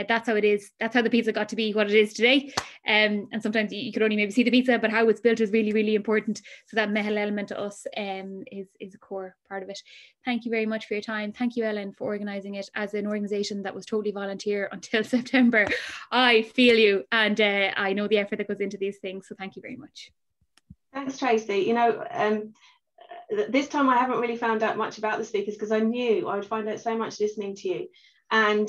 That's how it is. That's how the pizza got to be what it is today. And sometimes you could only maybe see the pizza, but how it's built is really, really important. So that mehel element to us is a core part of it. Thank you very much for your time. Thank you, Ellen, for organising it. As an organisation that was totally volunteer until September, I feel you, and I know the effort that goes into these things. So thank you very much. Thanks, Tracy. You know, this time I haven't really found out much about the speakers because I knew I would find out so much listening to you. And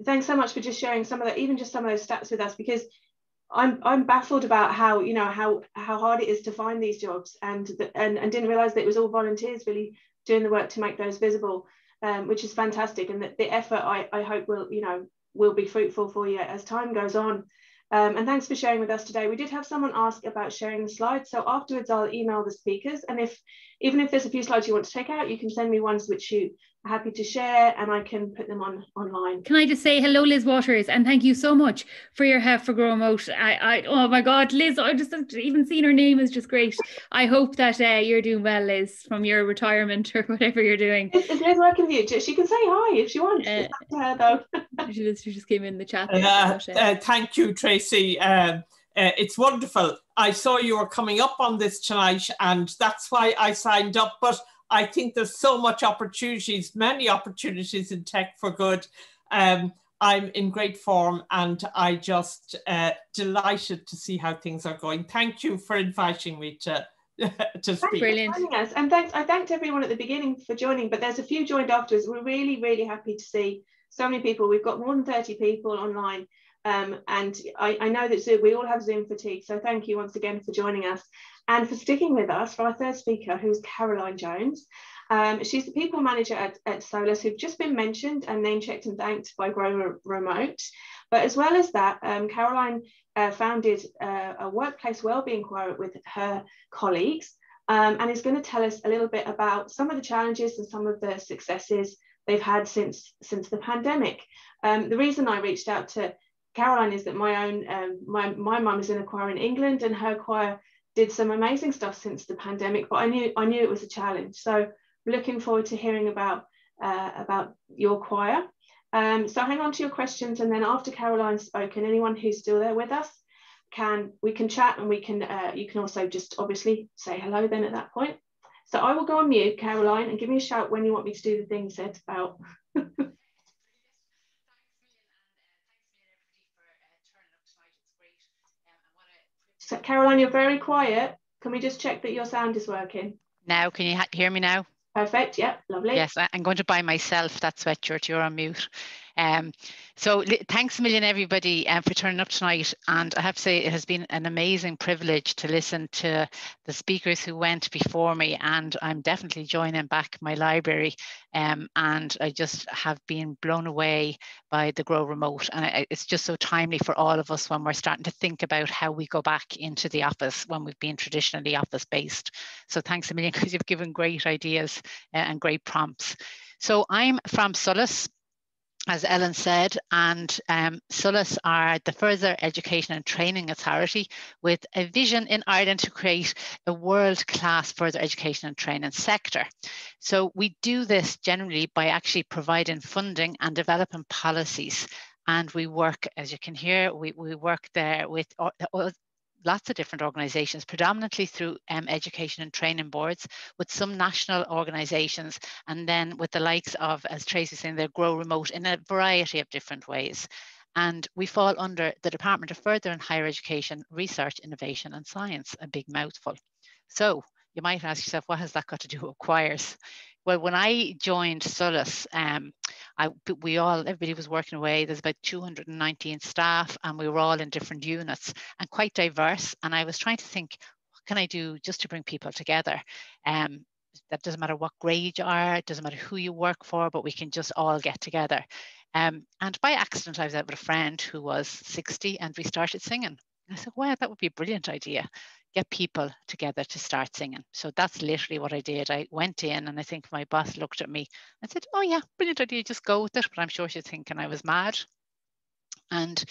thanks so much for just sharing some of that, even just some of those stats with us, because I'm baffled about how, you know, how hard it is to find these jobs, and didn't realise that it was all volunteers really doing the work to make those visible, which is fantastic. And the effort I hope will be fruitful for you as time goes on. And thanks for sharing with us today. We did have someone ask about sharing the slides, so afterwards I'll email the speakers, and even if there's a few slides you want to take out, you can send me ones which you are happy to share, and I can put them online. Can I just say hello, Liz Waters, and thank you so much for your help for Grow Remote. Oh my God, Liz, I just even seeing her name is just great. I hope that you're doing well, Liz, from your retirement or whatever you're doing. Is Liz working with you? She can say hi if she wants. It's up to her though. She just came in the chat there, thank you, Tracy. It's wonderful. I saw you were coming up on this tonight, and that's why I signed up. But I think there's so much opportunities, many opportunities in Tech for Good. I'm in great form, and I just delighted to see how things are going. Thank you for inviting me to speak. Brilliant. Us. And thanks. I thanked everyone at the beginning for joining, but there's a few joined afterwards. We're really, really happy to see so many people. We've got more than 30 people online. And I know that we all have Zoom fatigue, so thank you once again for joining us and for sticking with us for our third speaker, who's Caroline Jones. She's the people manager at Solus, who've just been mentioned and name checked and thanked by Grow Remote. But as well as that, Caroline founded a workplace wellbeing choir with her colleagues, and is going to tell us a little bit about some of the challenges and some of the successes they've had since the pandemic. The reason I reached out to Caroline is that my mum is in a choir in England, and her choir did some amazing stuff since the pandemic, but I knew it was a challenge. So looking forward to hearing about your choir. So hang on to your questions, and then after Caroline's spoken, anyone who's still there with us we can chat, and we can you can also just obviously say hello then at that point. So I will go on mute, Caroline, and give me a shout when you want me to do the thing you said about. So Caroline, you're very quiet. Can we just check that your sound is working? Now, can you hear me now? Perfect. Yeah, lovely. Yes, I'm going to buy myself that sweatshirt. You're on mute. So thanks a million, everybody, for turning up tonight. And I have to say, it has been an amazing privilege to listen to the speakers who went before me. And I'm definitely joining back my library. And I just have been blown away by the Grow Remote. And it's just so timely for all of us when we're starting to think about how we go back into the office when we've been traditionally office-based. So thanks a million, because you've given great ideas and great prompts. So I'm from Solus, as Ellen said, and Solus are the Further Education and Training Authority with a vision in Ireland to create a world-class further education and training sector. So we do this generally by actually providing funding and developing policies. And we work, as you can hear, we work there with lots of different organisations, predominantly through education and training boards, with some national organisations, and then with the likes of, as Tracy was saying, they Grow Remote in a variety of different ways. And we fall under the Department of Further and Higher Education, Research, Innovation and Science, a big mouthful. So you might ask yourself, what has that got to do with choirs? Well, when I joined Solus, everybody was working away. There's about 219 staff, and we were all in different units and quite diverse. And I was trying to think, what can I do just to bring people together? That doesn't matter what grade you are, it doesn't matter who you work for, but we can just all get together. And by accident, I was out with a friend who was 60, and we started singing. I said, wow, that would be a brilliant idea. get people together to start singing. So that's literally what I did. I went in, and I think my boss looked at me and said, "Oh yeah, brilliant idea, just go with it." But I'm sure she's thinking I was mad. And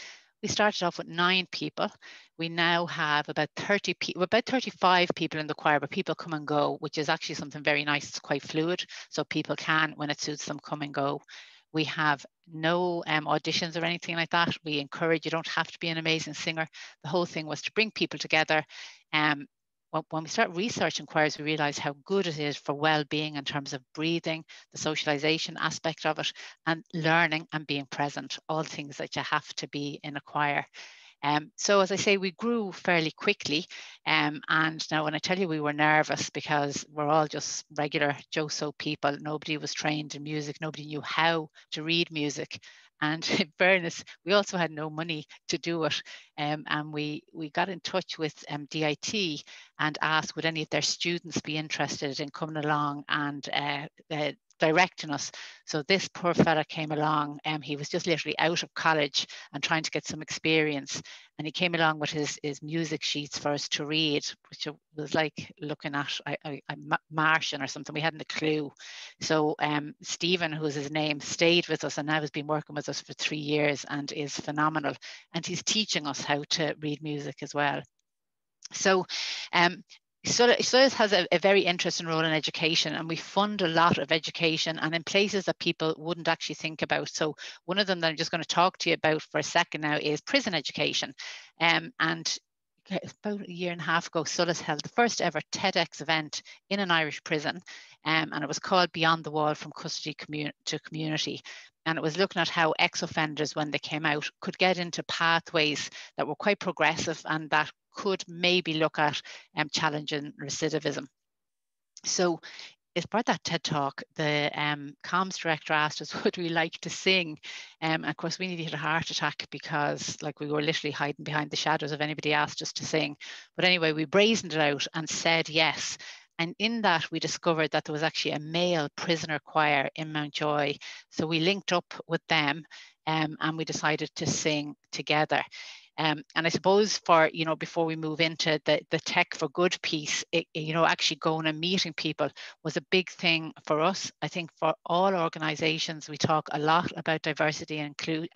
we started off with 9 people. We now have about 30 people, about 35 people in the choir, but people come and go, which is actually something very nice. It's quite fluid, so people can, when it suits them, come and go. We have no auditions or anything like that. We encourage, you don't have to be an amazing singer. The whole thing was to bring people together. When we start researching choirs, we realize how good it is for well-being in terms of breathing, the socialization aspect of it, and learning and being present, all things that you have to be in a choir. So as I say, we grew fairly quickly. And now when I tell you we were nervous, because we're all just regular Joe So people, nobody was trained in music, nobody knew how to read music. And in fairness, we also had no money to do it. And we got in touch with DIT and asked, would any of their students be interested in coming along and directing us. So this poor fella came along, and he was just literally out of college and trying to get some experience. And he came along with his music sheets for us to read, which was like looking at a Martian or something. We hadn't a clue. So Stephen, who was his name, stayed with us and now has been working with us for 3 years and is phenomenal. And he's teaching us how to read music as well. So SOLUS has a very interesting role in education, and we fund a lot of education and in places that people wouldn't actually think about. So one of them that I'm just going to talk to you about for a second now is prison education. And about a year and a half ago, SOLUS held the first ever TEDx event in an Irish prison, and it was called Beyond the Wall, From Custody to Community. And it was looking at how ex-offenders, when they came out, could get into pathways that were quite progressive and that could maybe look at challenging recidivism. So as part of that TED Talk, the comms director asked us, would we like to sing? And of course, we nearly had a heart attack because like we were literally hiding behind the shadows if anybody asked us to sing. But anyway, we brazened it out and said yes. And in that, we discovered that there was actually a male prisoner choir in Mountjoy. So we linked up with them and we decided to sing together. And I suppose for, before we move into the tech for good piece, actually going and meeting people was a big thing for us. I think for all organizations, we talk a lot about diversity and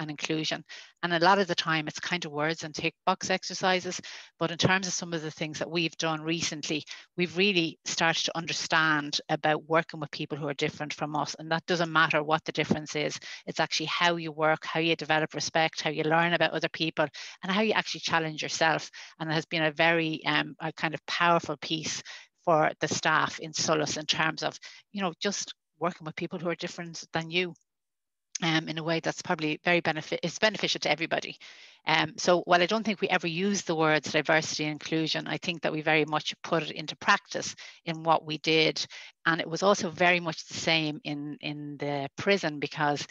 inclusion. And a lot of the time it's kind of words and tick box exercises. But in terms of some of the things that we've done recently, we've really started to understand about working with people who are different from us. And that doesn't matter what the difference is. It's actually how you work, how you develop respect, how you learn about other people, and how you actually challenge yourself. And it has been a very a kind of powerful piece for the staff in SOLUS in terms of, just working with people who are different than you. In a way that's probably it's beneficial to everybody. So while I don't think we ever use the words diversity and inclusion, I think that we very much put it into practice in what we did. And it was also very much the same in the prison, because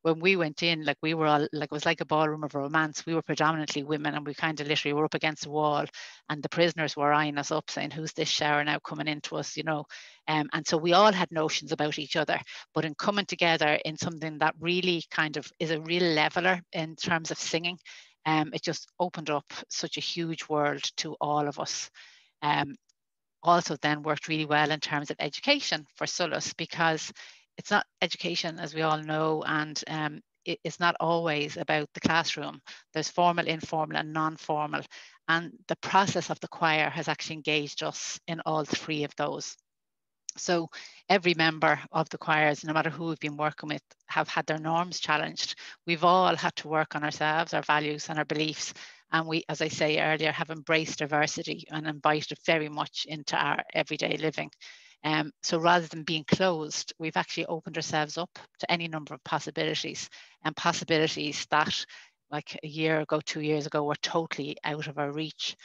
when we went in, like we were all like, it was like a ballroom of romance. We were predominantly women, and we kind of literally were up against the wall, and the prisoners were eyeing us up saying, who's this shower now coming into us, and so we all had notions about each other, but in coming together in something that really kind of is a real leveler in terms of singing, it just opened up such a huge world to all of us. Also then worked really well in terms of education for SOLUS, because it's not education, as we all know, and it's not always about the classroom. There's formal, informal, and non-formal. And the process of the choir has actually engaged us in all 3 of those. So every member of the choirs, no matter who we've been working with, have had their norms challenged. We've all had to work on ourselves, our values and our beliefs. And we, as I say earlier, have embraced diversity and invited very much into our everyday living. So rather than being closed, we've actually opened ourselves up to any number of possibilities, and possibilities that like a year ago, 2 years ago, were totally out of our reach.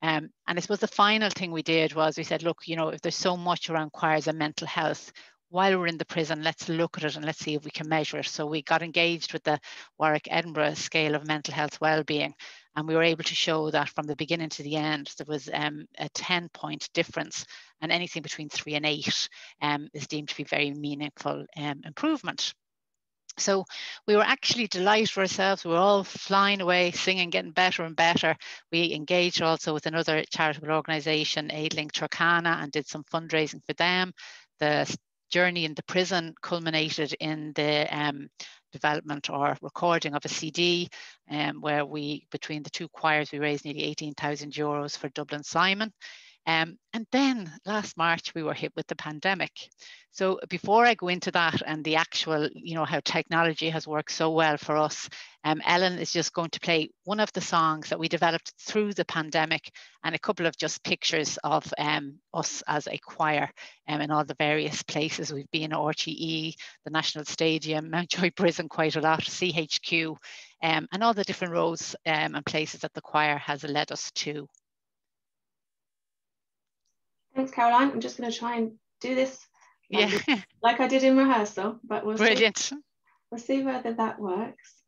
And I suppose the final thing we did was we said, look, if there's so much around choirs and mental health, while we're in the prison, let's look at it and let's see if we can measure it. So we got engaged with the Warwick Edinburgh scale of mental health wellbeing, and we were able to show that from the beginning to the end, there was a 10-point difference, and anything between 3 and 8 is deemed to be very meaningful improvement. So we were actually delighted for ourselves. We were all flying away, singing, getting better and better. We engaged also with another charitable organisation, AidLink Turkana, and did some fundraising for them. The journey in the prison culminated in the development or recording of a CD where we, between the two choirs, we raised nearly 18,000 euros for Dublin Simon. And then last March, we were hit with the pandemic. So before I go into that and the actual, you know, how technology has worked so well for us, Ellen is just going to play one of the songs that we developed through the pandemic and a couple of just pictures of us as a choir in all the various places we've been, RTE, the National Stadium, Mountjoy Prison quite a lot, CHQ, and all the different roads and places that the choir has led us to. Thanks, Caroline. I'm just going to try and do this like I did in rehearsal, but we'll see whether that works.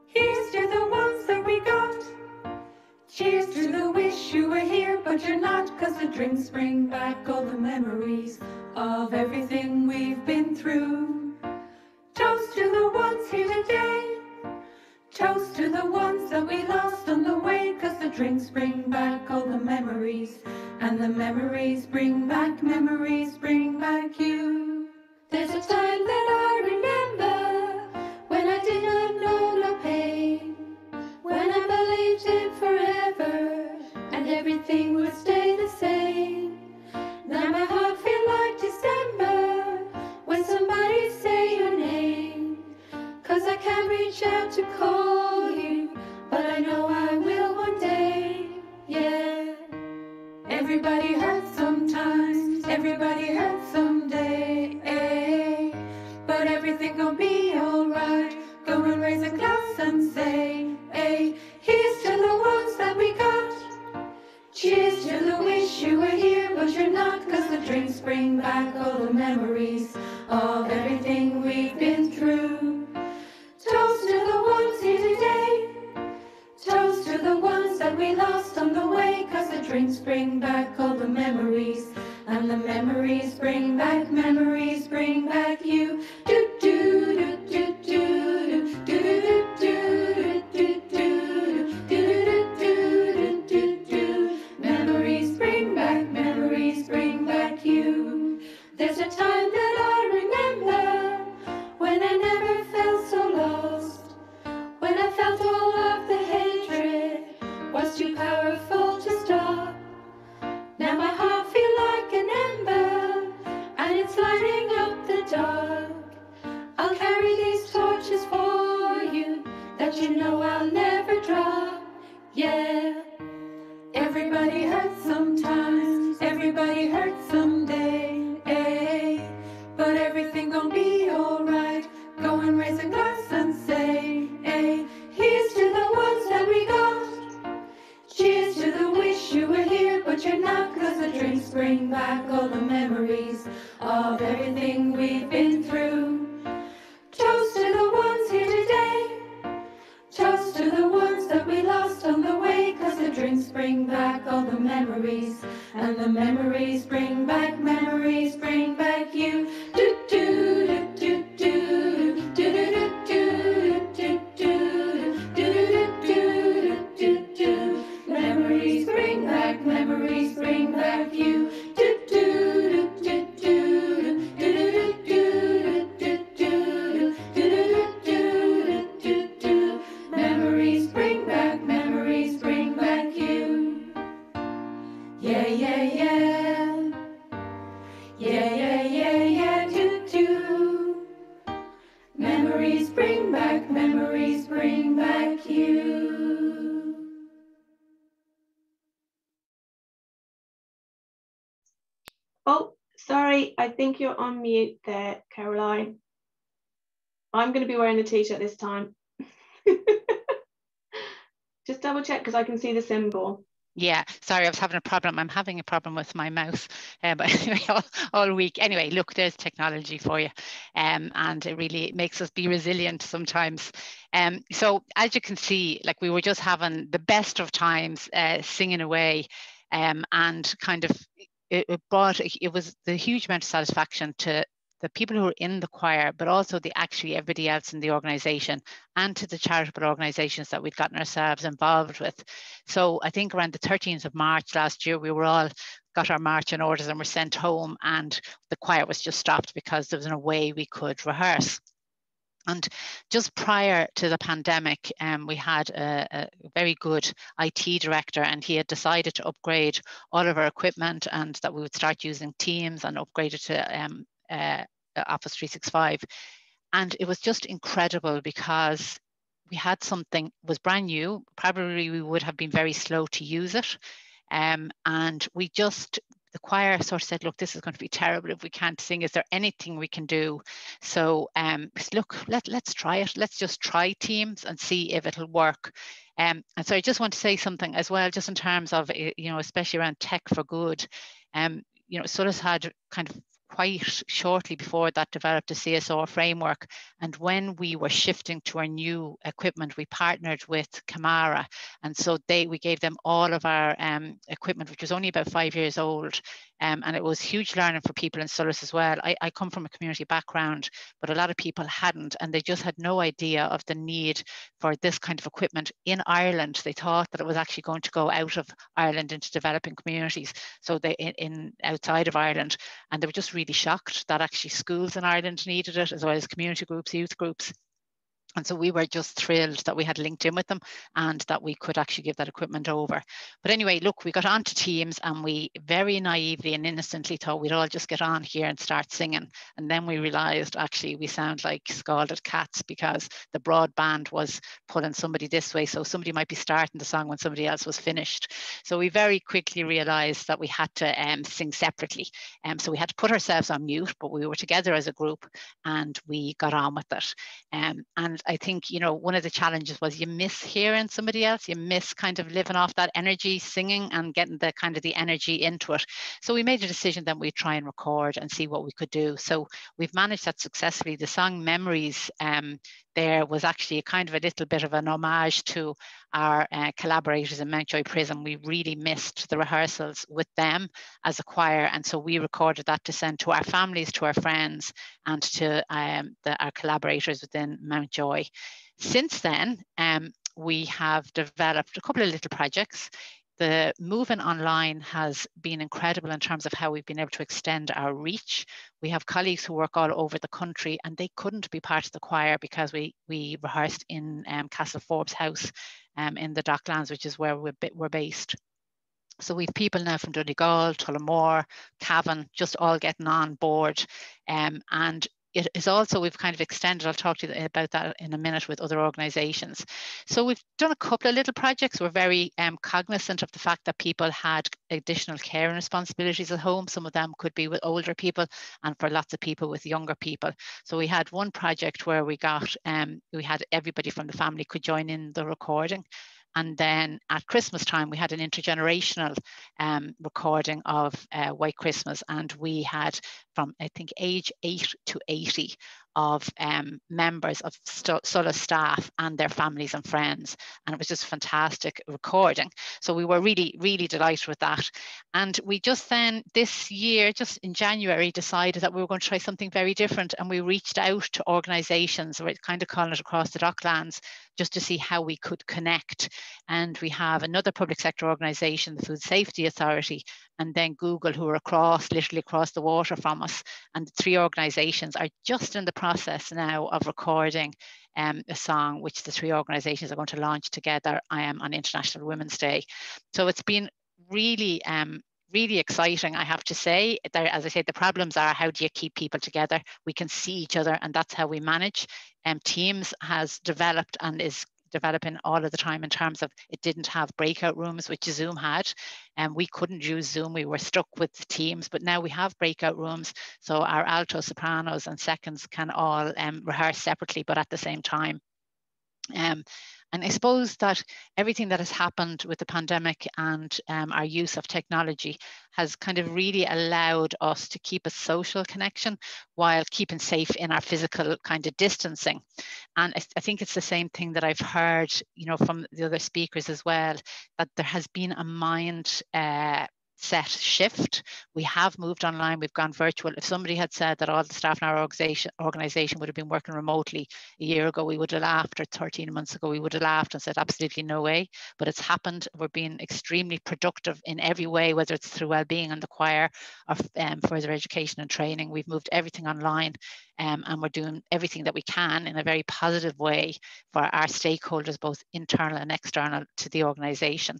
Here's to the ones that we got. Cheers to the wish you were here, but you're not, 'cause the drinks bring back all the memories of everything we've been through. Toast to the ones here today. Toast to the ones that we lost on the way, 'cause the drinks bring back all the memories, and the memories bring back you. There's a time that I remember when I did not know no pain, when I believed in forever and everything would stay the same. Now my heart feels like December when somebody say your name, 'cause I can't reach out to call you, but I know I will one day. Yeah. Everybody hurts sometimes, everybody hurts someday, but everything gon' be alright. Go and raise a glass and say, hey, here's to the ones that we got. Cheers to the wish you were here, but you're not, 'cause the drinks bring back all the memories of everything we've been through. Toast to the ones here today. Toast to the ones that we lost on the way, 'cause the drinks bring back all the memories, and the memories bring back you. Do do do do do do do do do do do do do. Memories bring back you. There's a time that I remember when I never felt so lost, when I felt all of the hatred was too powerful to stop. Now my heart feels like an ember and it's lighting up the dark. I'll carry these torches for you that you know I'll never drop. Yeah. Everybody hurts sometimes, everybody hurts someday, but everything gon' be alright. Go and raise a glass and say, hey, here's to the ones that we got. Cheers to the wish you were here, but you're not, 'cause the drinks bring back all the memories of everything we've been through. Toast to the ones here today. Toast to the ones that we lost on the way, 'cause the drinks bring back all the memories, and the memories bring back you. Do do do do do do do do do do do do. Memories bring back you. Do do do do do do do do do do. Memories bring back you. Yeah, yeah, yeah. Yeah, yeah, yeah, yeah, do, do. Memories bring back you. Oh, sorry, I think you're on mute there, Caroline. I'm going to be wearing the t-shirt this time. Just double check, because I can see the symbol. Yeah, sorry, I was having a problem. I'm having a problem with my mouse, but anyway, all week. Anyway, look, there's technology for you, and it really makes us be resilient sometimes. So as you can see, like we were just having the best of times, singing away, and kind of it was the huge amount of satisfaction to the people who were in the choir, but also actually everybody else in the organisation, and to the charitable organisations that we'd gotten ourselves involved with. So I think around the 13th of March last year, we were all got our marching orders and were sent home, and the choir was just stopped because there was no way we could rehearse. And just prior to the pandemic, we had a very good IT director, and he had decided to upgrade all of our equipment and that we would start using Teams and upgrade it to Office 365. And it was just incredible because we had something was brand new. Probably we would have been very slow to use it. And we just, the choir sort of said, look, this is going to be terrible if we can't sing. Is there anything we can do? So look, let's try it. Let's just try Teams and see if it'll work. And so I just want to say something as well, just in terms of, you know, especially around Tech for Good. You know, Solas had kind of quite shortly before that developed a CSR framework. And when we were shifting to our new equipment, we partnered with Camara. And so we gave them all of our equipment, which was only about 5 years old. And it was huge learning for people in Solas as well. I come from a community background, but a lot of people hadn't, and they just had no idea of the need for this kind of equipment in Ireland. They thought that it was actually going to go out of Ireland into developing communities, so they in outside of Ireland, and they were just really shocked that actually schools in Ireland needed it, as well as community groups, youth groups. And so we were just thrilled that we had linked in with them and that we could actually give that equipment over. But anyway, look, we got onto Teams and we very naively and innocently thought we'd all just get on here and start singing. And then we realized actually we sound like scalded cats because the broadband was pulling somebody this way. So somebody might be starting the song when somebody else was finished. So we very quickly realized that we had to sing separately. So we had to put ourselves on mute, but we were together as a group and we got on with it. And I think, you know, one of the challenges was you miss hearing somebody else, you miss kind of living off that energy, singing and getting the kind of the energy into it. So we made a decision that we'd try and record and see what we could do. So we've managed that successfully. The song Memories there was actually a kind of a little bit of an homage to our collaborators in Mountjoy Prison. We really missed the rehearsals with them as a choir, and so we recorded that to send to our families, to our friends, and to our collaborators within Mountjoy. Since then, we have developed a couple of little projects. The moving online has been incredible in terms of how we've been able to extend our reach. We have colleagues who work all over the country and they couldn't be part of the choir because we rehearsed in Castle Forbes House in the Docklands, which is where we're based. So we've people now from Donegal, Tullamore, Cavan, just all getting on board. And it is also, we've kind of extended, I'll talk to you about that in a minute, with other organisations. So we've done a couple of little projects. We're very cognizant of the fact that people had additional care and responsibilities at home. Some of them could be with older people, and for lots of people with younger people. So we had one project where we got, we had everybody from the family could join in the recording. And then at Christmas time, we had an intergenerational recording of White Christmas. And we had from, I think, age 8 to 80 of members of Solas staff and their families and friends. And it was just a fantastic recording. So we were really, really delighted with that. And we just then, this year, just in January, decided that we were going to try something very different. And we reached out to organisations, we're kind of calling it Across the Docklands, just to see how we could connect. And we have another public sector organisation, the Food Safety Authority, and then Google, who are literally across the water from us. And the three organisations are just in the process now of recording a song, which the three organisations are going to launch together on International Women's Day. So it's been really, really exciting, I have to say. As I said, the problems are, how do you keep people together? We can see each other, and that's how we manage. Teams has developed and is developing all of the time in terms of it didn't have breakout rooms, which Zoom had, and we couldn't use Zoom. We were stuck with Teams, but now we have breakout rooms. So our altos, sopranos and seconds can all rehearse separately, but at the same time. And I suppose that everything that has happened with the pandemic and our use of technology has kind of really allowed us to keep a social connection while keeping safe in our physical kind of distancing. And I think it's the same thing that I've heard, you know, from the other speakers as well, that there has been a mind set shift. We have moved online, we've gone virtual. If somebody had said that all the staff in our organization would have been working remotely a year ago, we would have laughed, or 13 months ago, we would have laughed and said, absolutely no way. But it's happened. We're being extremely productive in every way, whether it's through wellbeing and the choir or further education and training. We've moved everything online, and we're doing everything that we can in a very positive way for our stakeholders, both internal and external to the organization.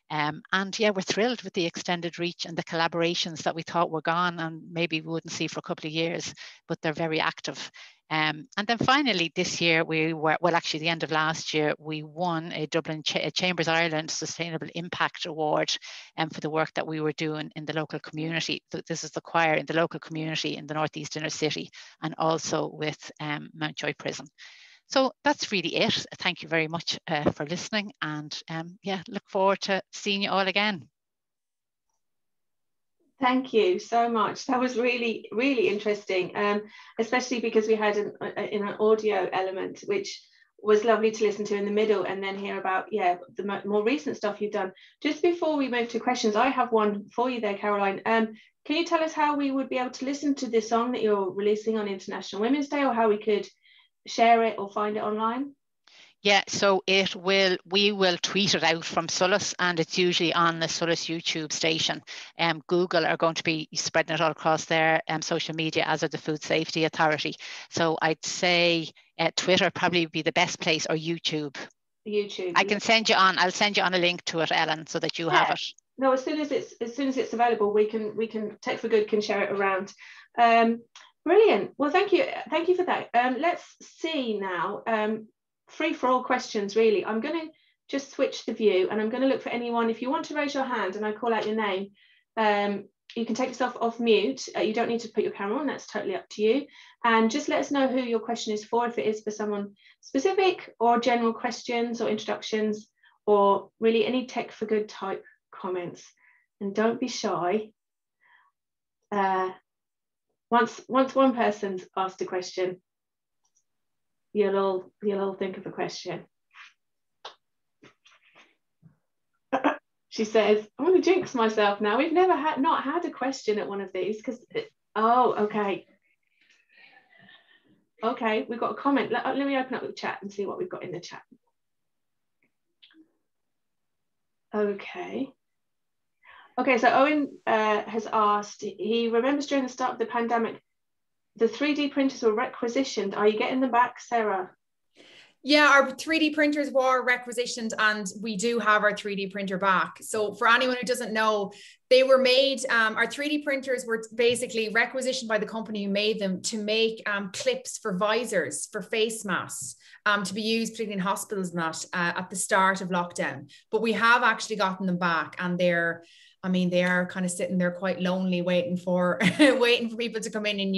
And yeah, we're thrilled with the extended reach and the collaborations that we thought were gone and maybe we wouldn't see for a couple of years, but they're very active. And then finally this year, we were, well, actually the end of last year, we won a Dublin Chambers Ireland Sustainable Impact Award for the work that we were doing in the local community. This is the choir in the local community in the Northeast Inner City, and also with Mountjoy Prison. So that's really it. Thank you very much for listening, and yeah, look forward to seeing you all again. Thank you so much. That was really, really interesting, especially because we had an audio element, which was lovely to listen to in the middle, and then hear about, yeah, the more recent stuff you've done. Just before we move to questions, I have one for you there, Caroline. Can you tell us how we would be able to listen to this song that you're releasing on International Women's Day, or how we could share it or find it online? Yeah, so we will tweet it out from Solas, and it's usually on the Solas YouTube station. Google are going to be spreading it all across their social media, as are the Food Safety Authority. So I'd say Twitter probably would be the best place, or YouTube. YouTube. I can send you on. I'll send you on a link to it, Ellen, so that you have it. No, as soon as it's available, we can Tech for Good can share it around. Brilliant. Well, thank you for that. Let's see now. Free for all questions, really. I'm going to just switch the view, and I'm going to look for anyone. If you want to raise your hand and I call out your name, you can take yourself off mute. You don't need to put your camera on. That's totally up to you. And just let us know who your question is for, if it is for someone specific, or general questions or introductions, or really any Tech for Good type comments. And don't be shy. Once one person's asked a question, you'll all think of a question. She says, I'm going to jinx myself now. We've never not had a question at one of these, because oh, okay. Okay, we've got a comment. Let me open up the chat and see what we've got in the chat. Okay. Okay, so Owen has asked, he remembers during the start of the pandemic, the 3D printers were requisitioned. Are you getting them back, Sarah? Yeah, our 3D printers were requisitioned, and we do have our 3D printer back. So for anyone who doesn't know, they were made, our 3D printers were basically requisitioned by the company who made them to make clips for visors, for face masks, to be used particularly in hospitals and that at the start of lockdown. But we have actually gotten them back, and they are kind of sitting there quite lonely, waiting for people to come in and